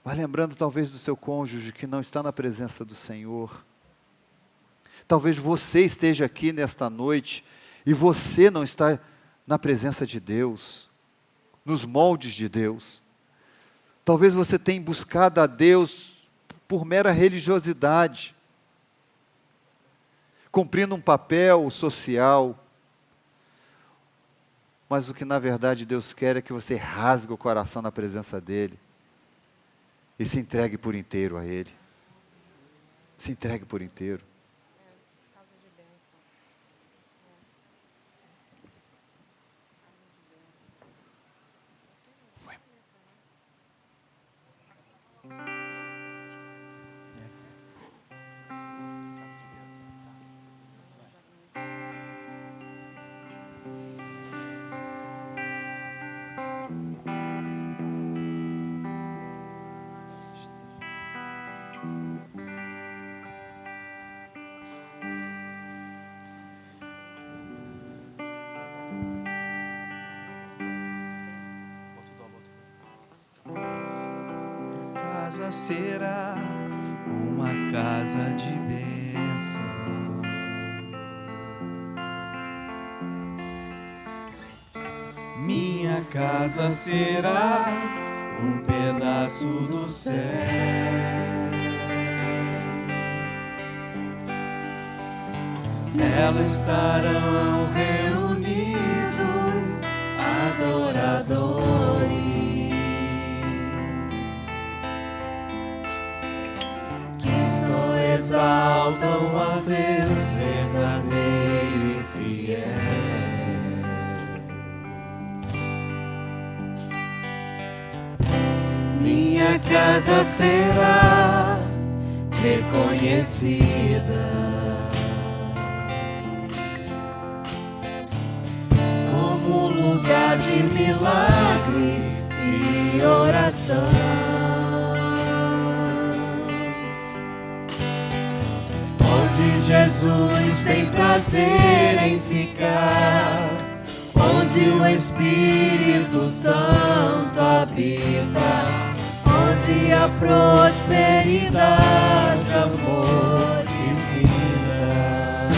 Vai lembrando talvez do seu cônjuge que não está na presença do Senhor. Talvez você esteja aqui nesta noite e você não está na presença de Deus, nos moldes de Deus. Talvez você tenha buscado a Deus por mera religiosidade, cumprindo um papel social. Mas o que na verdade Deus quer é que você rasgue o coração na presença dEle e se entregue por inteiro a Ele. Se entregue por inteiro. Será uma casa de bênção. Minha casa será um pedaço do céu. Nela estarão reunidos adoradores exaltam a Deus verdadeiro e fiel. Minha casa será reconhecida como lugar de milagres e oração. Jesus tem prazer em ficar, onde o Espírito Santo habita, onde há prosperidade, amor e vida.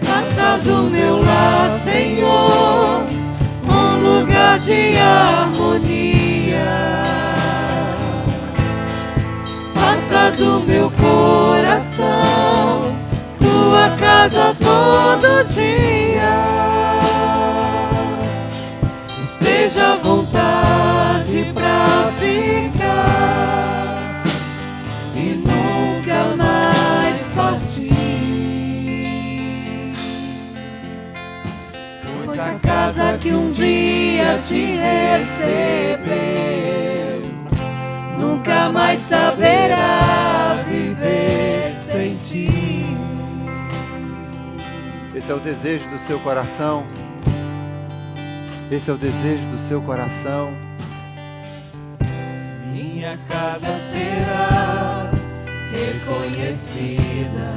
Faça do meu lar, Senhor, um lugar de harmonia. Faça do meu coração tua casa todo dia. Esteja à vontade pra ficar e nunca mais partir. Pois a casa que um dia te recebeu nunca mais saberá viver sem ti. Esse é o desejo do seu coração. Esse é o desejo do seu coração. Minha casa será reconhecida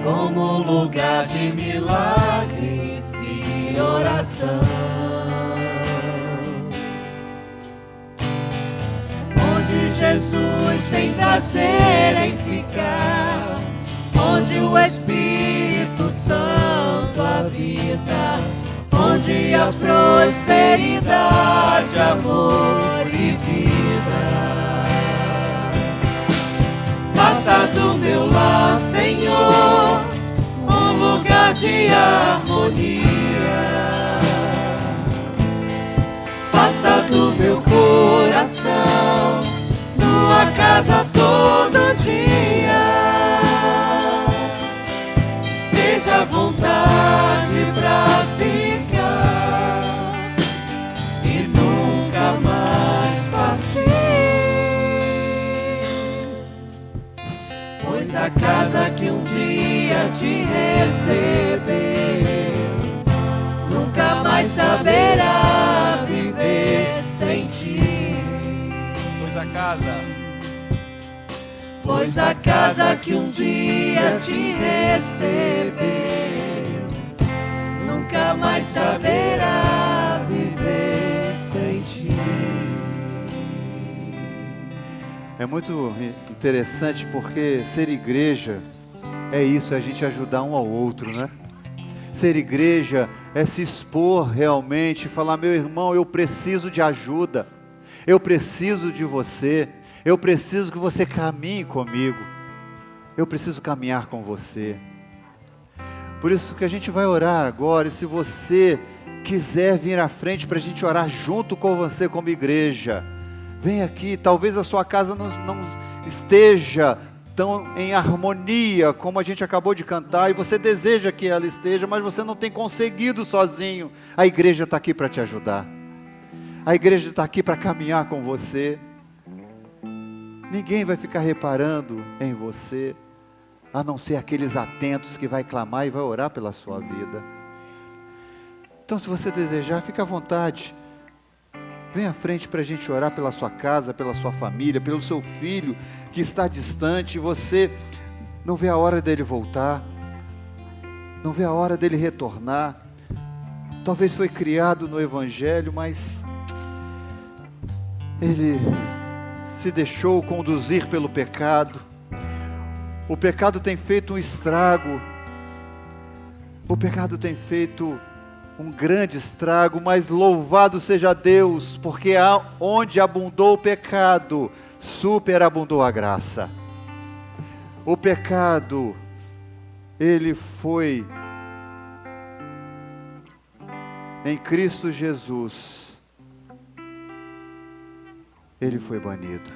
como lugar de milagres e oração. Jesus tem prazer em ficar, onde o Espírito Santo habita, onde há prosperidade, amor e vida. Faça do meu lar, Senhor, um lugar de harmonia. casa. Pois a casa que um dia te recebeu nunca mais saberá viver sem ti. É muito interessante porque ser igreja é isso, é a gente ajudar um ao outro, né? Ser igreja é se expor realmente, falar: meu irmão, eu preciso de ajuda, eu preciso de você, eu preciso que você caminhe comigo, eu preciso caminhar com você. Por isso que a gente vai orar agora, e se você quiser vir à frente para a gente orar junto com você como igreja, vem aqui. Talvez a sua casa não esteja tão em harmonia como a gente acabou de cantar, e você deseja que ela esteja, mas você não tem conseguido sozinho. A igreja está aqui para te ajudar, a igreja está aqui para caminhar com você. Ninguém vai ficar reparando em você, a não ser aqueles atentos que vai clamar e vai orar pela sua vida. Então, se você desejar, fica à vontade. Vem à frente para a gente orar pela sua casa, pela sua família, pelo seu filho que está distante, e você não vê a hora dele voltar, não vê a hora dele retornar. Talvez foi criado no Evangelho, mas ele se deixou conduzir pelo pecado. O pecado tem feito um estrago, o pecado tem feito um grande estrago, mas louvado seja Deus, porque onde abundou o pecado, superabundou a graça. O pecado, ele foi em Cristo Jesus, ele foi banido.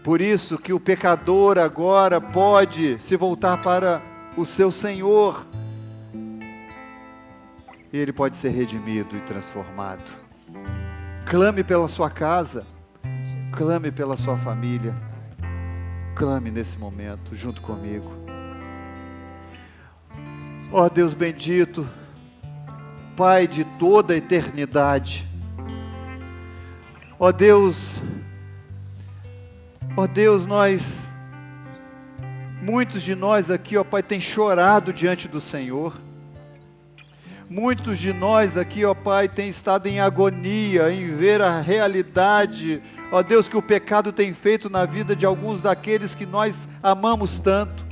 Por isso que o pecador agora pode se voltar para o seu Senhor, e ele pode ser redimido e transformado. Clame pela sua casa, clame pela sua família, clame nesse momento junto comigo. Ó Deus bendito, Pai de toda a eternidade, ó Deus, muitos de nós aqui, ó Pai, tem chorado diante do Senhor. Muitos de nós aqui, ó Pai, tem estado em agonia, em ver a realidade, ó Deus, que o pecado tem feito na vida de alguns daqueles que nós amamos tanto.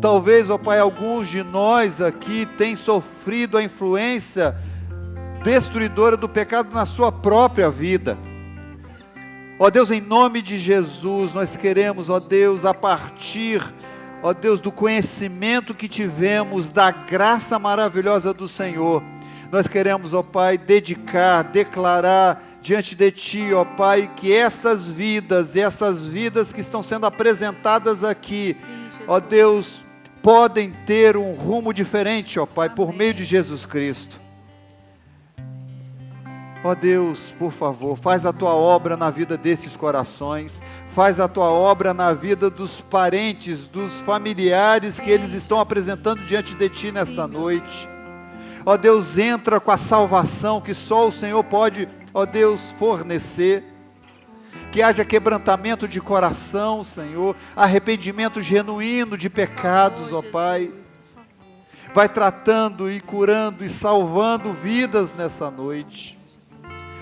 Talvez, ó Pai, alguns de nós aqui têm sofrido a influência destruidora do pecado na sua própria vida. Ó Deus, em nome de Jesus, nós queremos, ó Deus, a partir, ó Deus, do conhecimento que tivemos, da graça maravilhosa do Senhor, nós queremos, ó Pai, declarar diante de Ti, ó Pai, que essas vidas que estão sendo apresentadas aqui, ó Deus, podem ter um rumo diferente, ó Pai, por meio de Jesus Cristo. Ó Deus, por favor, faz a Tua obra na vida desses corações, faz a Tua obra na vida dos parentes, dos familiares que eles estão apresentando diante de Ti nesta noite. Ó Deus, entra com a salvação que só o Senhor pode, ó Deus, fornecer. Que haja quebrantamento de coração, Senhor, arrependimento genuíno de pecados, ó Pai. Vai tratando e curando e salvando vidas nessa noite,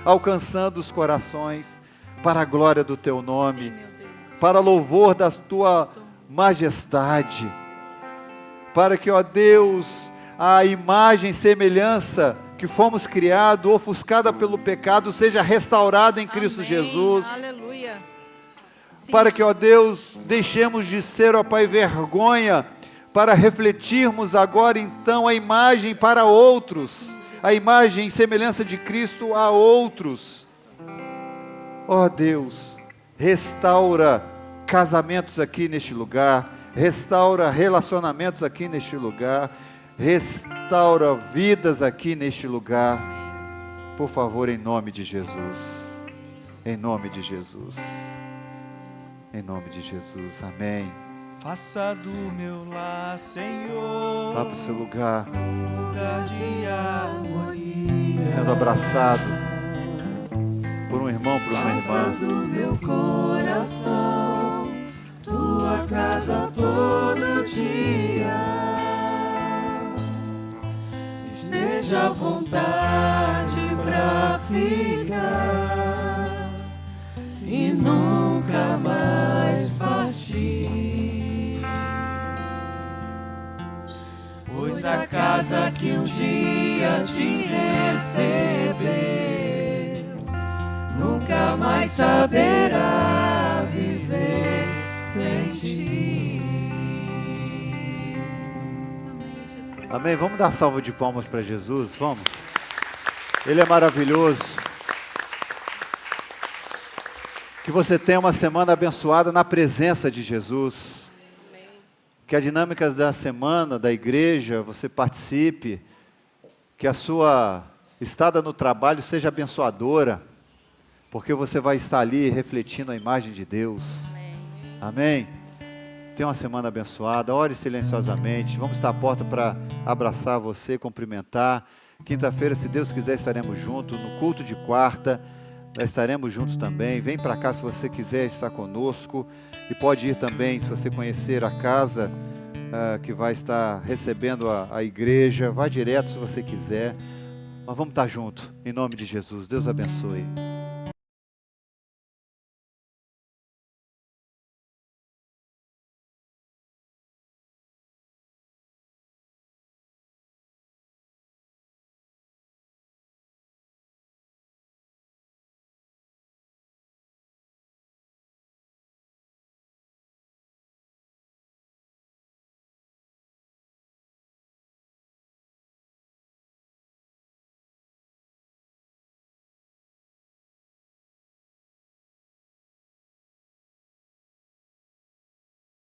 alcançando os corações para a glória do Teu nome, para louvor da Tua majestade, para que, ó Deus, a imagem e semelhança que fomos criados, ofuscada pelo pecado, seja restaurada em Cristo Jesus. Aleluia. Para que, ó Deus, deixemos de ser, ó Pai, vergonha, para refletirmos agora então a imagem para outros, a imagem e semelhança de Cristo a outros. Ó Deus, restaura casamentos aqui neste lugar, restaura relacionamentos aqui neste lugar, restaura vidas aqui neste lugar, por favor, em nome de Jesus, em nome de Jesus, em nome de Jesus, amém. Faça do meu lar, Senhor, Vá para o seu lugar, lugar de harmonia. sendo abraçado por um irmão, por uma irmã. do meu coração, tua casa todo dia. Se esteja à vontade pra ficar e nunca mais partir. Pois a casa que um dia te receber nunca mais saberá viver sem ti. Amém? Vamos dar salva de palmas para Jesus? Vamos? Ele é maravilhoso. Que você tenha uma semana abençoada na presença de Jesus. Que a dinâmica da semana, da igreja, você participe. Que a sua estada no trabalho seja abençoadora. Porque você vai estar ali refletindo a imagem de Deus. Amém? Tenha uma semana abençoada. Ore silenciosamente. Vamos estar à porta para abraçar você, cumprimentar. Quinta-feira, se Deus quiser, estaremos juntos. No culto de quarta, nós estaremos juntos também. Vem para cá se você quiser estar conosco. E pode ir também, se você conhecer a casa que vai estar recebendo a igreja. Vá direto se você quiser. Mas vamos estar juntos. Em nome de Jesus. Deus abençoe.